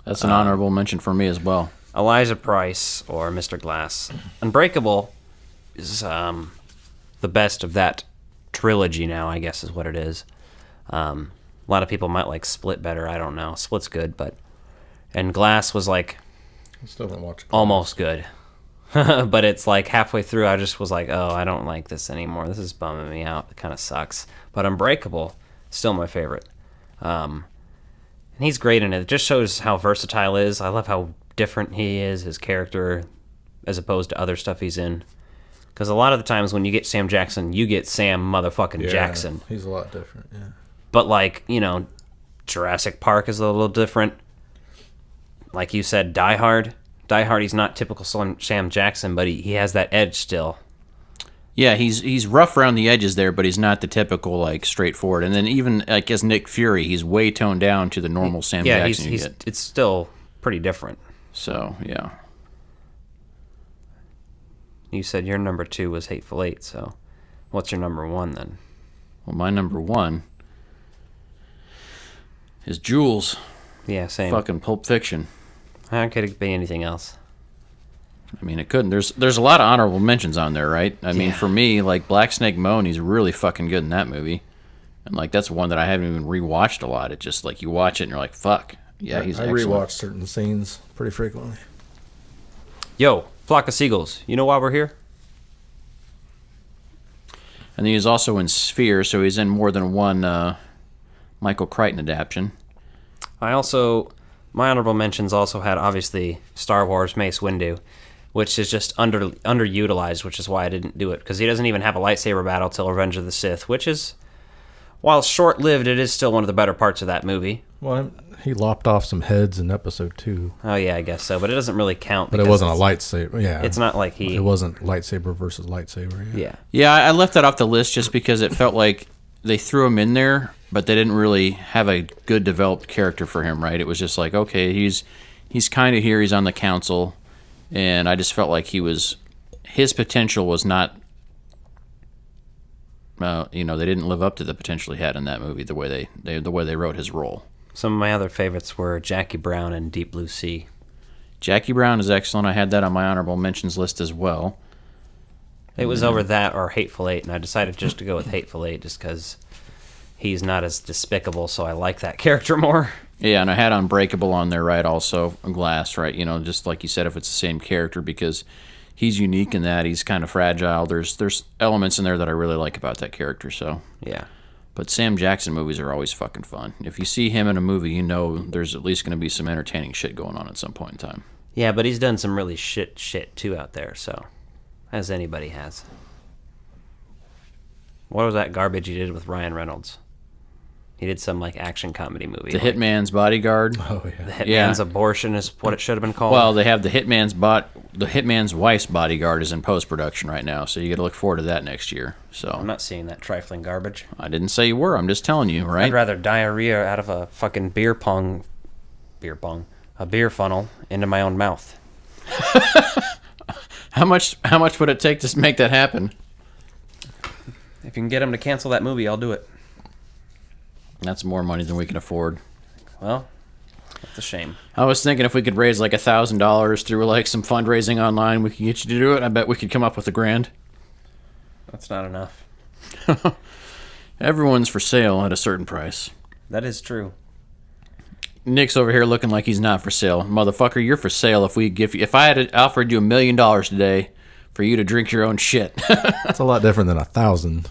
That's an honorable mention for me as well. Elijah Price or Mr. Glass. Unbreakable is the best of that trilogy now, I guess is what it is. A lot of people might like Split better. I don't know. Split's good, and Glass was like I still haven't watched almost good. But it's like halfway through I just was like, oh, I don't like this anymore. This is bumming me out. It kind of sucks. But Unbreakable, still my favorite. And he's great in it. It just shows how versatile he is. I love how different he is, his character, as opposed to other stuff he's in. Because a lot of the times when you get Sam Jackson, you get Sam motherfucking Jackson. He's a lot different, yeah. But like, you know, Jurassic Park is a little different. Like you said, Die Hard. Die Hard, he's not typical Sam Jackson, but he has that edge still. Yeah, he's rough around the edges there, but he's not the typical like straightforward. And then even like as Nick Fury, he's way toned down to the normal Sam Jackson. Yeah, it's still pretty different. So yeah. You said your number 2 was Hateful Eight, so what's your number 1 then? Well, my number 1 His jewels. Yeah, same. Fucking Pulp Fiction. How could it be anything else? I mean, it couldn't. There's a lot of honorable mentions on there, right? I mean, for me, like Black Snake Moan, he's really fucking good in that movie. And like that's one that I haven't even rewatched a lot. It just like you watch it and you're like, fuck. Yeah, he's excellent. I rewatch certain scenes pretty frequently. Yo, Flock of Seagulls. You know why we're here? And then he's also in Sphere, so he's in more than one Michael Crichton adaptation. My honorable mentions also had, obviously, Star Wars Mace Windu, which is just underutilized, which is why I didn't do it, because he doesn't even have a lightsaber battle till Revenge of the Sith, which is, while short-lived, it is still one of the better parts of that movie. Well, he lopped off some heads in episode 2. Oh, yeah, I guess so, but it doesn't really count. But it wasn't a lightsaber, yeah. It's not like he... It wasn't lightsaber versus lightsaber, yeah. Yeah, I left that off the list just because it felt like they threw him in there, but they didn't really have a good developed character for him, right? It was just like, okay, he's kind of here, he's on the council, and I just felt like his potential was not, they didn't live up to the potential he had in that movie the way they wrote his role. Some of my other favorites were Jackie Brown and Deep Blue Sea. Jackie Brown is excellent. I had that on my honorable mentions list as well. It was over that or Hateful Eight, and I decided just to go with Hateful Eight just because he's not as despicable, so I like that character more. Yeah, and I had Unbreakable on there, right, also, Glass, right, just like you said, if it's the same character, because he's unique in that he's kind of fragile. There's elements in there that I really like about that character, so. Yeah. But Sam Jackson movies are always fucking fun. If you see him in a movie, you know there's at least going to be some entertaining shit going on at some point in time. Yeah, but he's done some really shit too out there, so. As anybody has. What was that garbage he did with Ryan Reynolds? He did some like action comedy movie. The Hitman's Bodyguard. Oh yeah. The Hitman's Abortion is what it should have been called. Well, they have the Hitman's Wife's Bodyguard is in post production right now, so you got to look forward to that next year. So I'm not seeing that trifling garbage. I didn't say you were. I'm just telling you, right? I'd rather diarrhea out of a fucking beer funnel into my own mouth. How much would it take to make that happen? If you can get him to cancel that movie, I'll do it. That's more money than we can afford. Well, that's a shame. I was thinking if we could raise like $1,000 through like some fundraising online, we could get you to do it. I bet we could come up with $1,000. That's not enough. Everyone's for sale at a certain price. That is true. Nick's over here looking like he's not for sale. Motherfucker, you're for sale if I had offered you $1 million today for you to drink your own shit. That's a lot different than 1,000.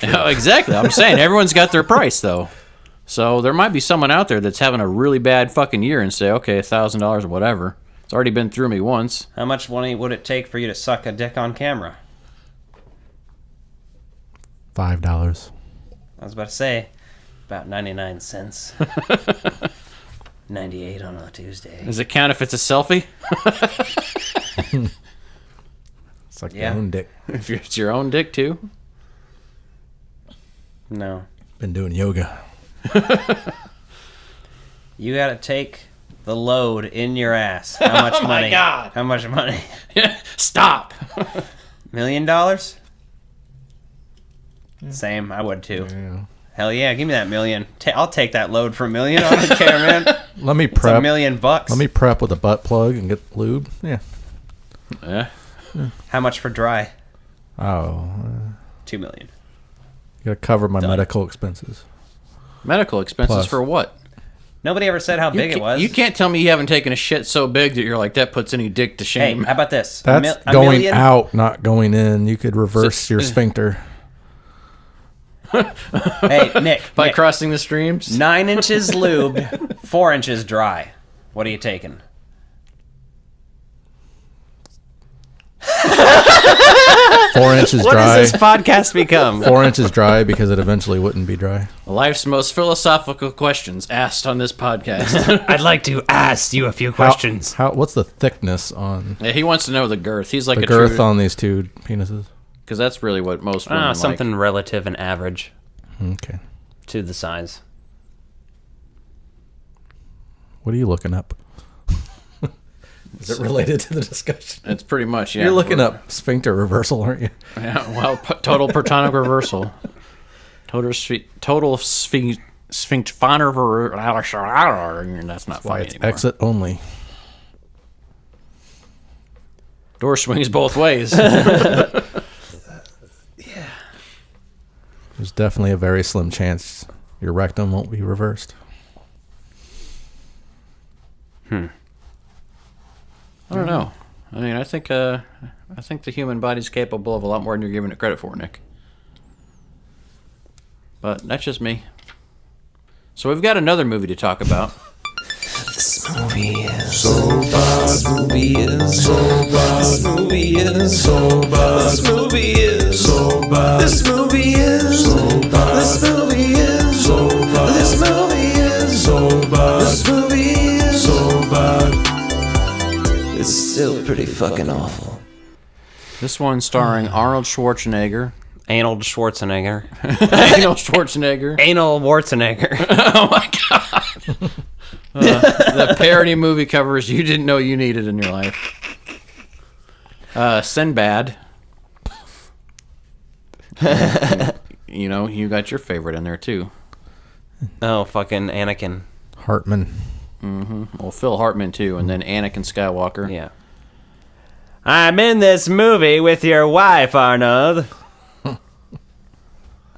Oh, exactly. I'm saying everyone's got their price though. So there might be someone out there that's having a really bad fucking year and say, okay, $1,000 or whatever. It's already been through me once. How much money would it take for you to suck a dick on camera? $5. I was about to say, about 99 cents. 98 on a Tuesday. Does it count if it's a selfie? It's like your own dick. If it's your own dick too? No. Been doing yoga. You gotta take the load in your ass. How much money? My God. How much money? Stop. $1 million? Same, I would too. Yeah. Hell yeah, give me that $1 million. I'll take that load for $1 million. I don't care, man. Let me It's prep. $1 million. Let me prep with a butt plug and get lube. Yeah. Yeah. How much for dry? Oh. $2 million. You gotta cover my Done. medical expenses. Medical expenses Plus. for what? Nobody ever said how big it was. You can't tell me you haven't taken a shit so big that you're like, that puts any dick to Hey, shame. how about this? That's $1 going million? out, not going in. You could reverse your sphincter. Hey, Nick. By Nick, crossing the streams? 9 inches lubed, 4 inches dry. What are you taking? 4 inches What dry. does this podcast become? 4 inches dry because it eventually wouldn't be dry. Life's most philosophical questions asked on this podcast. I'd like to ask you a few questions. What's the thickness on Yeah, he wants to know the girth. He's like the a girth true, on these two penises? because that's really what most women like. Something relative and average Okay. to the size. What are you looking up? Is it related to the discussion? It's pretty much, yeah. You're looking up sphincter reversal, aren't you? Yeah, well, total protonic reversal. Total sphincter. That's not Why funny it's anymore. exit only. Door swings both ways. There's definitely a very slim chance your rectum won't be reversed. I don't know. I mean, I think the human body's capable of a lot more than you're giving it credit for, Nick. But that's just me. So we've got another movie to talk about. This movie is so bad. This movie is so bad. This movie is so bad. This movie is so bad. This movie is so bad. This movie is so bad. This movie is so bad. This movie is so bad. It's still pretty fucking awful. This one starring Arnold Schwarzenegger. Anal Schwarzenegger. Anal Schwarzenegger. Anal Schwarzenegger. Oh my god. The parody movie covers you didn't know you needed in your life. Sinbad. You know, you got your favorite in there too. Oh, fucking Anakin. Hartman. Well, Phil Hartman too, and then Anakin Skywalker. Yeah. I'm in this movie with your wife, Arnold.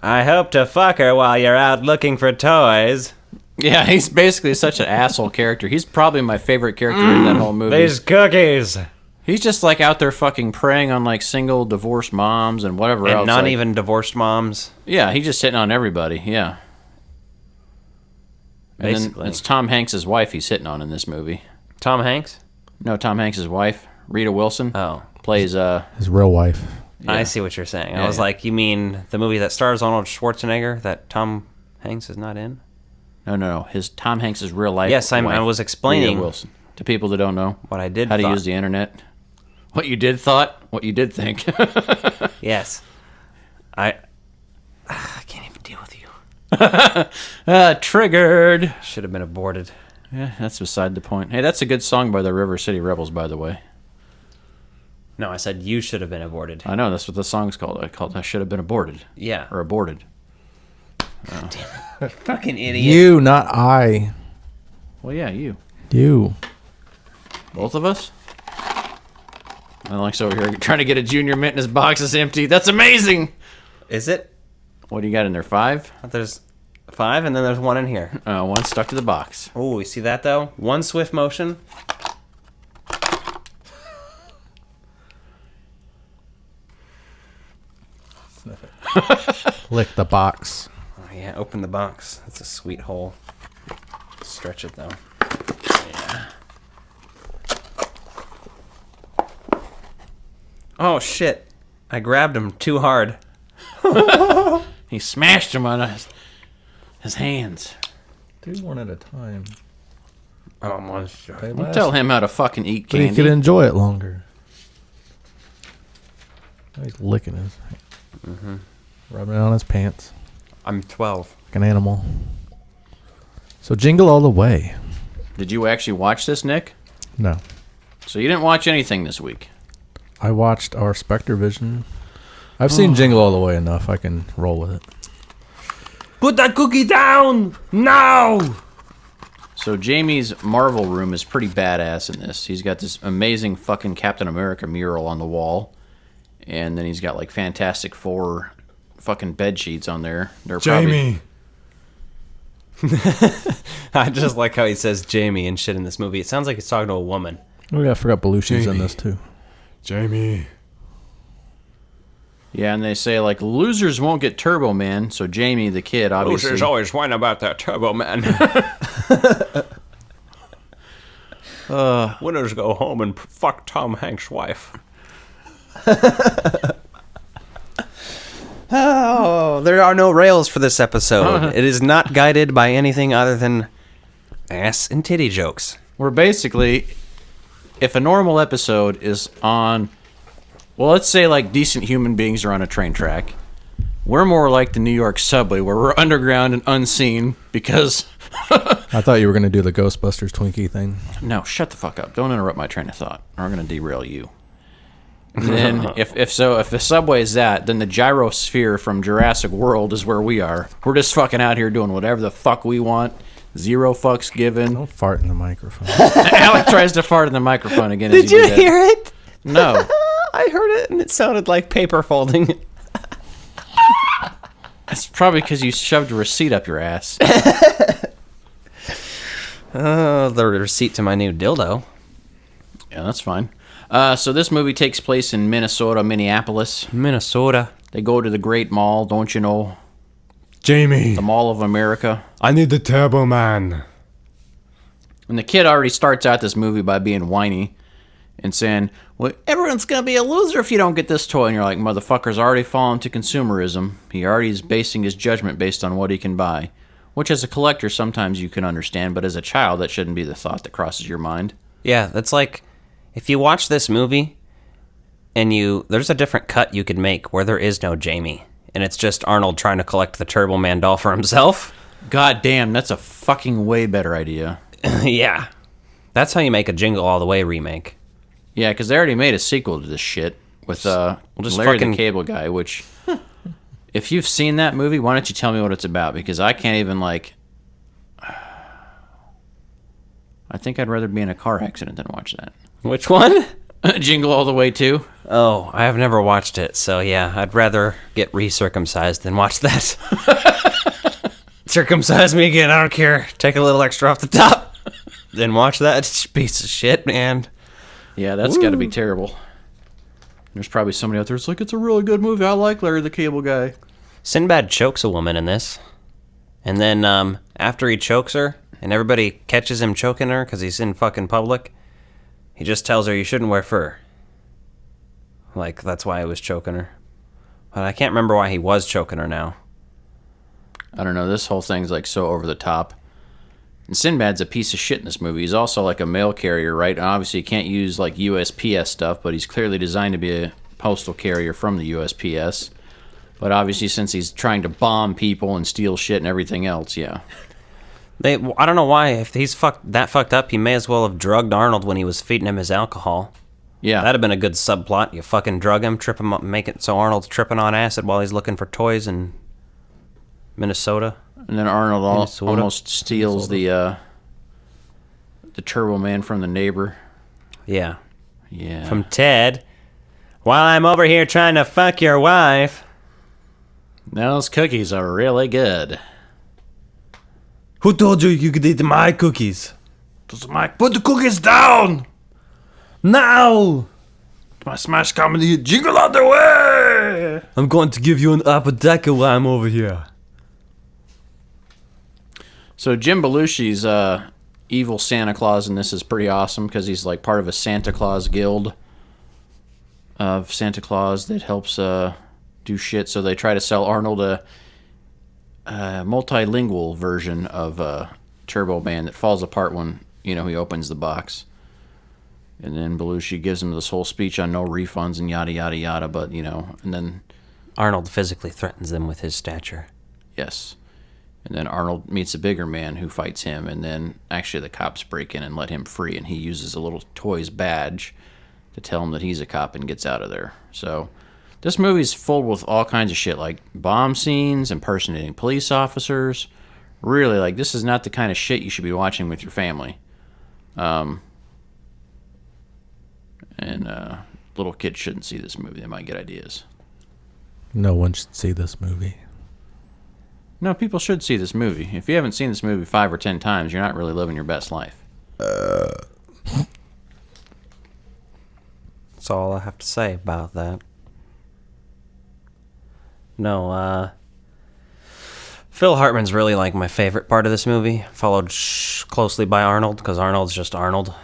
I hope to fuck her while you're out looking for toys. Yeah, he's basically such an asshole character. He's probably my favorite character in that whole movie. These cookies. He's just like out there fucking preying on like single divorced moms and whatever else. And not like, even divorced moms. Yeah, he's just hitting on everybody. Yeah. And Basically. then it's Tom Hanks' wife he's hitting on in this movie. Tom Hanks? No, Tom Hanks' wife, Rita Wilson. Oh. Plays his real wife. Yeah. I see what you're saying. Yeah, I was yeah. like, you mean the movie that stars Arnold Schwarzenegger that Tom Hanks is not in? No. His Tom Hanks' real life. Yes, I wife, was explaining Rita Wilson, to people that don't know what I did how to thought. use the internet. What you did thought, what you did think. Yes. I can't even deal with you. Triggered. Should have been aborted. Yeah, that's beside the point. Hey, that's a good song by the River City Rebels, by the way. No, I said you should have been aborted. I know, that's what the song's called. I should have been aborted. Yeah. Or aborted. Oh. Fucking idiot. You, not I. Well, yeah, you. You. Both of us? Alex over here trying to get a Junior Mint and his box is empty. That's amazing! Is it? What do you got in there, 5? There's 5 and then there's 1 in here. One stuck to the box. Oh, you see that though? One swift motion. Lick the box. Oh yeah, open the box. That's a sweet hole. Stretch it though. Yeah. Oh shit. I grabbed him too hard. He smashed him on his hands. Do one at a time. I'm a monster. Don't tell him how to fucking eat But he candy. could enjoy it longer. Now he's licking his. Rubbing it on his pants. I'm 12. Like an animal. So Jingle All the Way. Did you actually watch this, Nick? No. So you didn't watch anything this week? I watched our Spectre Vision. I've seen Jingle All the Way enough. I can roll with it. Put that cookie down now! So Jamie's Marvel room is pretty badass in this. He's got this amazing fucking Captain America mural on the wall. And then he's got like Fantastic Four fucking bed sheets on there. They're Jamie. I just like how he says Jamie and shit in this movie. It sounds like he's talking to a woman. Oh yeah, I forgot Belushi's in Jamie. this too. Jamie. Yeah, and they say like losers won't get Turbo Man. So Jamie, the kid, obviously. Losers always whine about that Turbo Man. Winners go home and fuck Tom Hanks' wife. Oh, there are no rails for this episode. It is not guided by anything other than ass and titty jokes. We're basically, if a normal episode is on, well, let's say like decent human beings are on a train track. We're more like the New York subway, where we're underground and unseen because... I thought you were going to do the Ghostbusters Twinkie thing. No, shut the fuck up. Don't interrupt my train of thought, or I'm going to derail you. And then if the subway is that, then the gyrosphere from Jurassic World is where we are. We're just fucking out here doing whatever the fuck we want. Zero fucks given. Don't fart in the microphone. Alec tries to fart in the microphone again. Did you hear it? No. I heard it, and it sounded like paper folding. That's probably because you shoved a receipt up your ass. The receipt to my new dildo. Yeah, that's fine. So this movie takes place in Minnesota, Minneapolis. Minnesota. They go to the Great Mall, don't you know? Jamie. The Mall of America. I need the Turbo Man. And the kid already starts out this movie by being whiny and saying, well, everyone's going to be a loser if you don't get this toy. And you're like, motherfucker's already fallen to consumerism. He already is basing his judgment based on what he can buy. Which as a collector, sometimes you can understand, but as a child, that shouldn't be the thought that crosses your mind. Yeah, that's like, if you watch this movie, and there's a different cut you could make where there is no Jamie, and it's just Arnold trying to collect the Turbo Man doll for himself. God damn, that's a fucking way better idea. Yeah. That's how you make a Jingle All the Way remake. Yeah, because they already made a sequel to this shit with Larry the Cable Guy, which, if you've seen that movie, why don't you tell me what it's about? Because I can't even, I think I'd rather be in a car accident than watch that. Which one? Jingle All the Way 2. Oh, I have never watched it, so yeah, I'd rather get recircumcised than watch that. Circumcise me again, I don't care. Take a little extra off the top. Then watch that piece of shit, man. Yeah, that's got to be terrible. There's probably somebody out there that's like, it's a really good movie. I like Larry the Cable Guy. Sinbad chokes a woman in this. And then after he chokes her, and everybody catches him choking her because he's in fucking public, he just tells her, you shouldn't wear fur. Like, that's why he was choking her. But I can't remember why he was choking her now. I don't know. This whole thing's so over the top. And Sinbad's a piece of shit in this movie. He's also like a mail carrier, right? And obviously he can't use USPS stuff, but he's clearly designed to be a postal carrier from the USPS. But obviously since he's trying to bomb people and steal shit and everything else, yeah. I don't know why. If he's that fucked up, he may as well have drugged Arnold when he was feeding him his alcohol. Yeah. That'd have been a good subplot. You fucking drug him, trip him up, make it so Arnold's tripping on acid while he's looking for toys in Minnesota. And then Arnold almost steals the Turbo Man from the neighbor. Yeah. Yeah. From Ted. While I'm over here trying to fuck your wife. Those cookies are really good. Who told you you could eat my cookies? Put the cookies down! Now! My smash comedy, Jingle All the Way! I'm going to give you an apotheca while I'm over here. So Jim Belushi's evil Santa Claus in this is pretty awesome because he's part of a Santa Claus guild of Santa Claus that helps do shit. So they try to sell Arnold a multilingual version of Turbo Man that falls apart when he opens the box. And then Belushi gives him this whole speech on no refunds and yada yada yada. But and then Arnold physically threatens them with his stature. Yes. And then Arnold meets a bigger man who fights him, and then actually the cops break in and let him free, and he uses a little toy's badge to tell him that he's a cop and gets out of there. So this movie's full with all kinds of shit, like bomb scenes, impersonating police officers. Really, this is not the kind of shit you should be watching with your family. And little kids shouldn't see this movie. They might get ideas. No one should see this movie. No, people should see this movie. If you haven't seen this movie 5 or 10 times, you're not really living your best life. That's all I have to say about that. No, Phil Hartman's really my favorite part of this movie, followed closely by Arnold, because Arnold's just Arnold.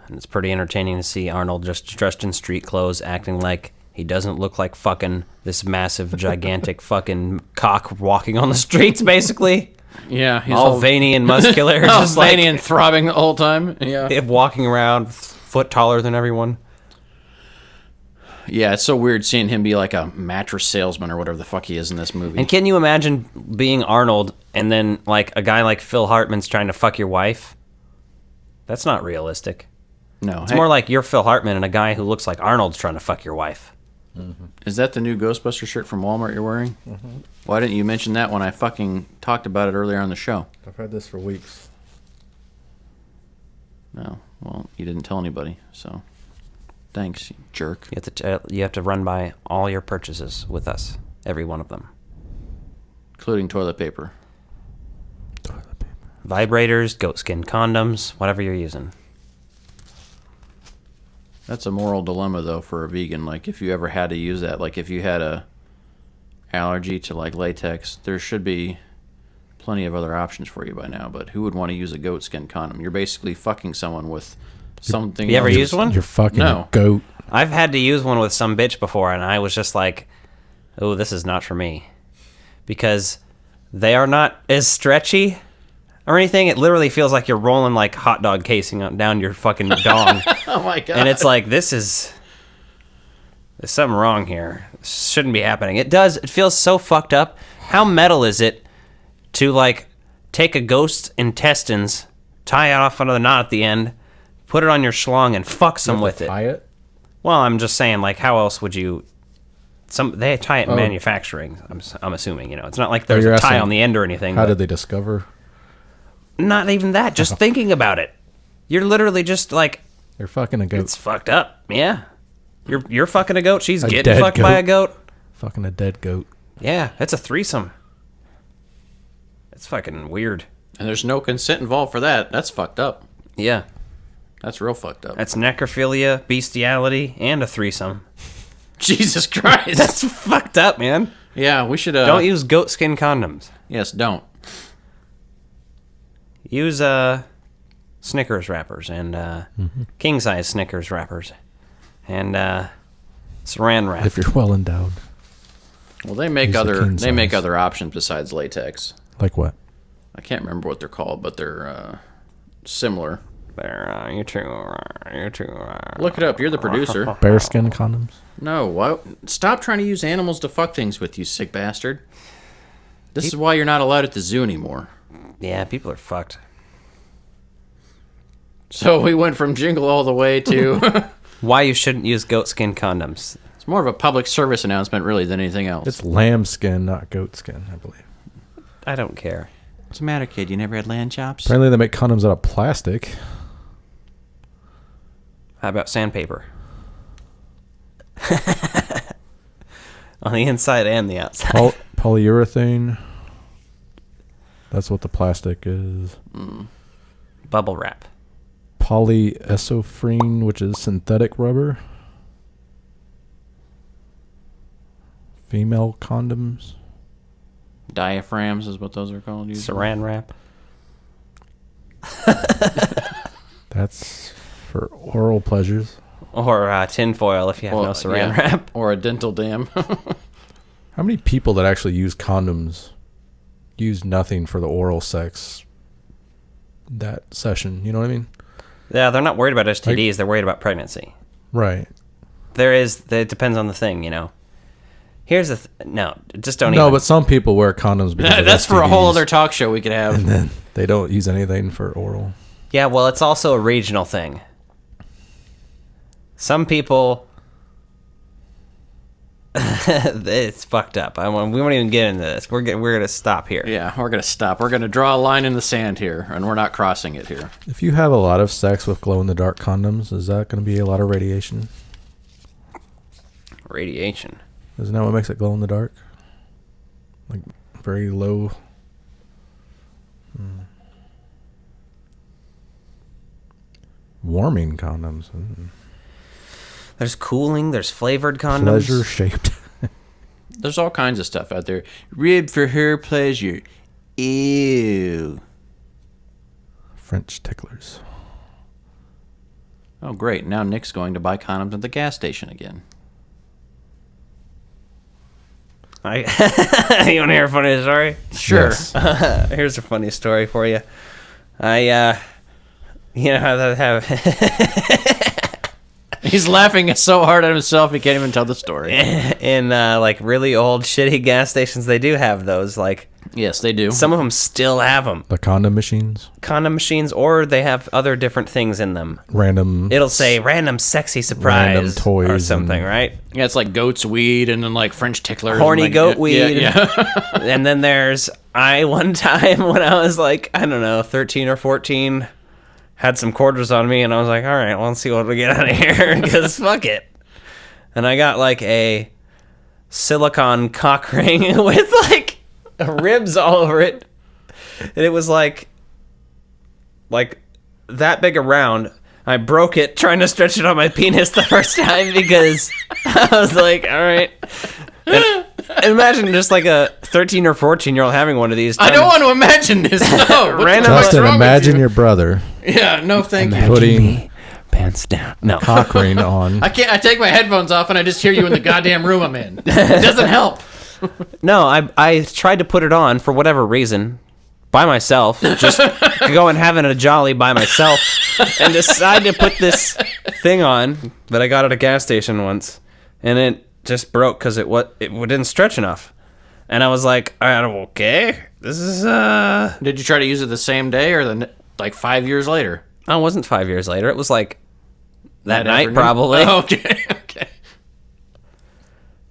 And it's pretty entertaining to see Arnold just dressed in street clothes, acting like he doesn't look like fucking this massive, gigantic fucking cock walking on the streets, basically. Yeah. He's all veiny and muscular. all just veiny and throbbing the whole time. Yeah. Walking around, foot taller than everyone. Yeah, it's so weird seeing him be like a mattress salesman or whatever the fuck he is in this movie. And can you imagine being Arnold and then a guy like Phil Hartman's trying to fuck your wife? That's not realistic. No. It's more like you're Phil Hartman and a guy who looks like Arnold's trying to fuck your wife. Mm-hmm. Is that the new Ghostbuster shirt from Walmart you're wearing? Mm-hmm. Why didn't you mention that when I fucking talked about it earlier on the show? I've had this for weeks. No. Well, you didn't tell anybody, so thanks, you jerk. You have to run by all your purchases with us, every one of them. Including toilet paper. Vibrators, goatskin condoms, whatever you're using. That's a moral dilemma, though, for a vegan. Like, if you ever had to use that, like, if you had a allergy to, like, latex, there should be plenty of other options for you by now. But who would want to use a goatskin condom? You're basically fucking someone with something. You ever used one? You're fucking a goat. I've had to use one with some bitch before, and I was just like, oh, this is not for me. Because they are not as stretchy or anything. It literally feels like you're rolling like hot dog casing down your fucking dong. Oh my god. And it's like, there's something wrong here. This shouldn't be happening. It does. It feels so fucked up. How metal is it to like take a ghost's intestines, tie it off under the knot at the end, put it on your schlong and fuck some with it? Tie it? Well, I'm just saying, like, how else would you? They tie it in manufacturing. I'm assuming, it's not like there's a tie on the end or anything. How did they discover? Not even that. Just thinking about it, you're literally just like, you're fucking a goat. It's fucked up. Yeah, you're fucking a goat. She's getting dead fucked goat. by a goat. Fucking a dead goat. Yeah, it's a threesome. It's fucking weird. And there's no consent involved for that. That's fucked up. Yeah. That's real fucked up. That's necrophilia, bestiality, and a threesome. Jesus Christ. That's fucked up, man. Yeah, we should... Don't use goat skin condoms. Yes, don't. Use Snickers wrappers and king-size Snickers wrappers and saran wrap. If you're well endowed. Well, they make other options besides latex. Like what? I can't remember what they're called, but they're similar. You too. Look it up. You're the producer. Bearskin condoms? No, what? Stop trying to use animals to fuck things with, you sick bastard. This is why you're not allowed at the zoo anymore. Yeah, people are fucked. So we went from Jingle All the Way to... Why you shouldn't use goat skin condoms. It's more of a public service announcement, really, than anything else. It's lamb skin, not goat skin, I believe. I don't care. What's the matter, kid? You never had lamb chops? Apparently they make condoms out of plastic. How about sandpaper? On the inside and the outside. Polyurethane. That's what the plastic is. Bubble wrap. Polyesophrene, which is synthetic rubber. Female condoms. Diaphragms is what those are called usually. Saran wrap. That's for oral pleasures. Or tinfoil if you have no saran wrap. Or a dental dam. How many people that actually use condoms use nothing for the oral sex that session? You know what I mean? Yeah, they're not worried about STDs. They're worried about pregnancy. Right. It depends on the thing, Here's the no, just don't. No, but some people wear condoms because of that's STDs, for a whole other talk show we could have. and then they don't use anything for oral. Yeah, well, it's also a regional thing. Some people, it's fucked up. We won't even get into this. We're gonna stop here. Yeah, we're gonna stop. We're gonna draw a line in the sand here, and we're not crossing it here. If you have a lot of sex with glow-in-the-dark condoms, is that going to be a lot of radiation? Radiation. Isn't that what makes it glow in the dark? Like very low. Warming condoms. There's cooling. There's flavored condoms. Pleasure shaped. There's all kinds of stuff out there. Rib for her pleasure. Ew. French ticklers. Oh, great. Now Nick's going to buy condoms at the gas station again. You want to hear a funny story? Sure. Yes. Here's a funny story for you. You know how they have... He's laughing so hard at himself he can't even tell the story. In like really old shitty gas stations, they do have those. Like, yes, they do. Some of them still have them. The condom machines. Condom machines, or they have other different things in them. Random. It'll say random sexy surprise, random toys or something, right? Yeah, it's like goat's weed and then like French ticklers. Horny and, like, goat weed. Yeah. And then there's one time when I was like, I don't know, 13 or 14, had some quarters on me, and I was like, all right, well, let's see what we get out of here, because fuck it. And I got like a silicone cock ring with like ribs all over it, and it was like that big around. I broke it trying to stretch it on my penis the first time because I was like, all right. And imagine just like a 13 or 14-year-old having one of these. I don't want to imagine this. No. Justin, imagine your brother. Yeah, no thank you. Putting pants down. No. Cock ring on. I take my headphones off and I just hear you in the goddamn room I'm in. It doesn't help. No, I tried to put it on for whatever reason by myself, just going having a jolly by myself, and decided to put this thing on that I got at a gas station once, and it just broke because it didn't stretch enough. And I was like, okay, this is Did you try to use it the same day or like 5 years later? Oh, it wasn't 5 years later. It was like that night, afternoon? probably. Oh, okay.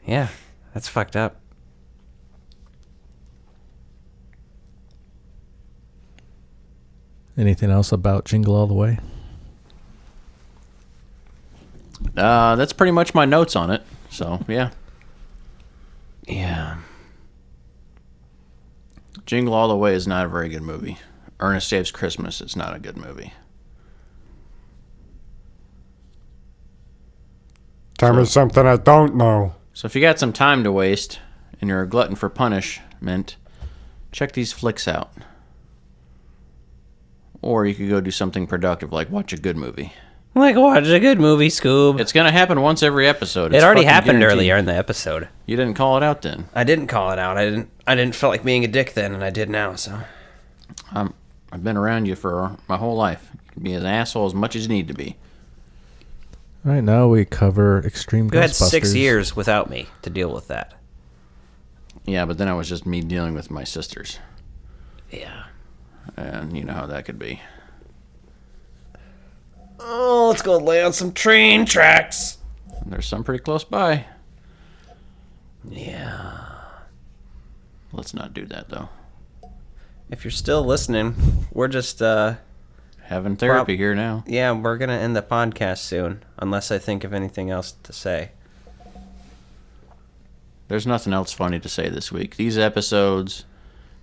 Yeah, that's fucked up. Anything else about Jingle All the Way? That's pretty much my notes on it. So, yeah. Yeah. Jingle All the Way is not a very good movie. Ernest Saves Christmas is not a good movie. Tell me something I don't know. So if you got some time to waste and you're a glutton for punishment, check these flicks out. Or you could go do something productive like watch a good movie. Like watch a good movie, Scoob. It's going to happen once every episode. It already happened earlier in the episode. You didn't call it out then. I didn't call it out. I didn't feel like being a dick then, and I did now, so. I've been around you for my whole life. You can be an asshole as much as you need to be. All right, now we cover Extreme Ghostbusters. You had 6 years without me to deal with that. Yeah, but then it was just me dealing with my sisters. Yeah. And you know how that could be. Oh, let's go lay on some train tracks. And there's some pretty close by. Yeah. Let's not do that, though. If you're still listening, we're just having therapy here now. Yeah, we're going to end the podcast soon, unless I think of anything else to say. There's nothing else funny to say this week. These episodes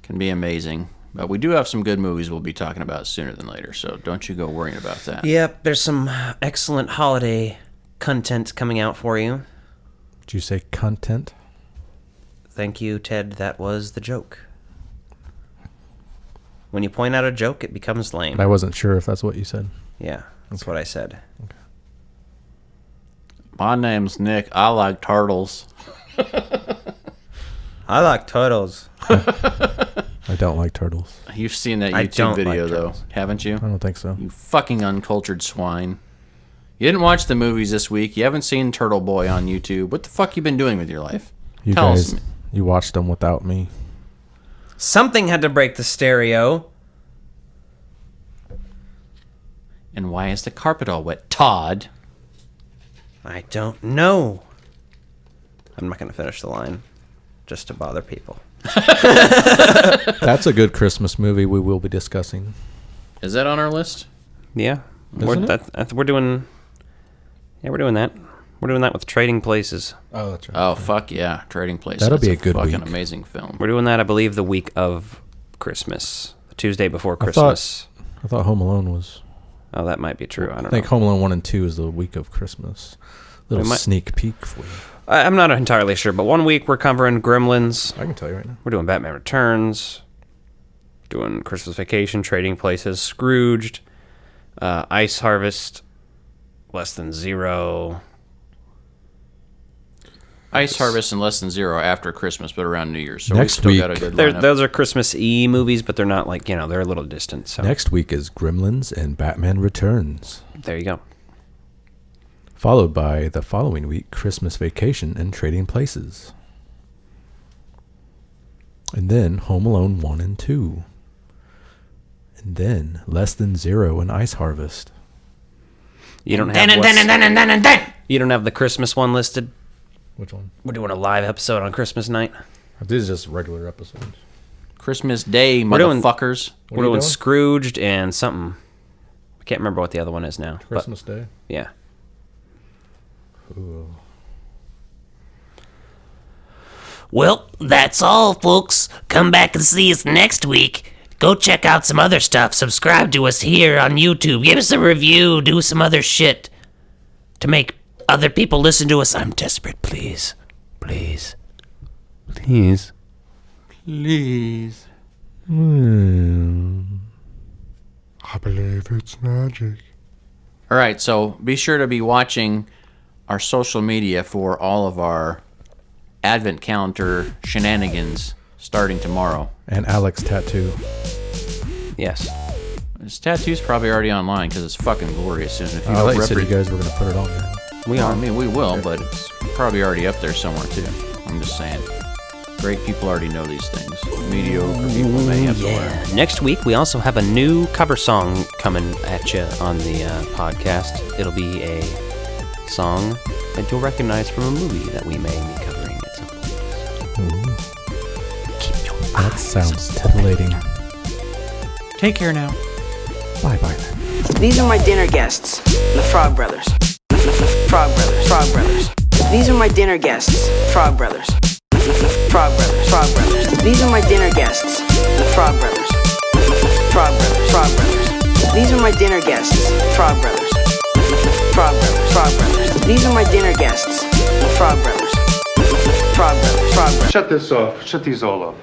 can be amazing, but we do have some good movies we'll be talking about sooner than later, so don't you go worrying about that. Yep, there's some excellent holiday content coming out for you. Did you say content? Thank you, Ted. That was the joke. When you point out a joke, it becomes lame. I wasn't sure if that's what you said. Yeah, that's what I said. Okay. My name's Nick. I like turtles. I like turtles. I don't like turtles. You've seen that YouTube video, though, haven't you? I don't think so. You fucking uncultured swine. You didn't watch the movies this week. You haven't seen Turtle Boy on YouTube. What the fuck you been doing with your life? Tell us. You watched them without me. Something had to break the stereo. And why is the carpet all wet? Todd. I don't know. I'm not going to finish the line just to bother people. That's a good Christmas movie we will be discussing. Is that on our list? Yeah. We're doing that. We're doing that with Trading Places. Oh, that's right. Oh, fuck yeah. Trading Places. That'll be a good fucking week. amazing film. We're doing that, I believe, the week of Christmas. The Tuesday before Christmas. I thought Home Alone was. Oh, that might be true. I don't know. I think Home Alone 1 and 2 is the week of Christmas. Little sneak peek for you. I'm not entirely sure, but one week we're covering Gremlins. I can tell you right now. We're doing Batman Returns. Doing Christmas Vacation, Trading Places, Scrooged, Ice Harvest, Less Than Zero. Ice Harvest and Less Than Zero after Christmas, but around New Year's. So Next we still week, got a good lineup. Those are Christmas-y movies, but they're not like, they're a little distant. So. Next week is Gremlins and Batman Returns. There you go. Followed by the following week, Christmas Vacation and Trading Places. And then Home Alone 1 and 2. And then Less Than Zero and Ice Harvest. You don't have You don't have the Christmas one listed? Which one? We're doing a live episode on Christmas night. This is just regular episodes. Christmas Day, motherfuckers. We're doing Scrooged and something. I can't remember what the other one is now. Christmas Day? Yeah. Ooh. Well, that's all, folks. Come back and see us next week. Go check out some other stuff. Subscribe to us here on YouTube. Give us a review. Do some other shit to make other people listen to us. I'm desperate. Please. Please. Please. Please. I believe it's magic. All right, so be sure to be watching our social media for all of our Advent calendar shenanigans starting tomorrow. And Alex tattoo. Yes. His tattoo's probably already online because it's fucking glorious. And if you I don't thought you said you guys were going to put it on there. We are. I mean, we will, but it's probably already up there somewhere too. I'm just saying. Great people already know these things. Mediocre people may have to learn. Next week, we also have a new cover song coming at you on the podcast. It'll be a song that you'll recognize from a movie that we may be covering at some point. Keep your That sounds titillating. Take care now. Bye-bye. These are my dinner guests, the Frog Brothers. Frog Brothers, Frog Brothers. These are my dinner guests, Frog Brothers. Frog Brothers, Frog Brothers. These are my dinner guests, the Frog Brothers. Frog Brothers, Frog Brothers. These are my dinner guests, Frog Brothers. Frog Brothers, Frog Brothers. These are my dinner guests, the Frog Brothers. Frog Brothers, Frog Brothers. Shut this off. Shut these all off.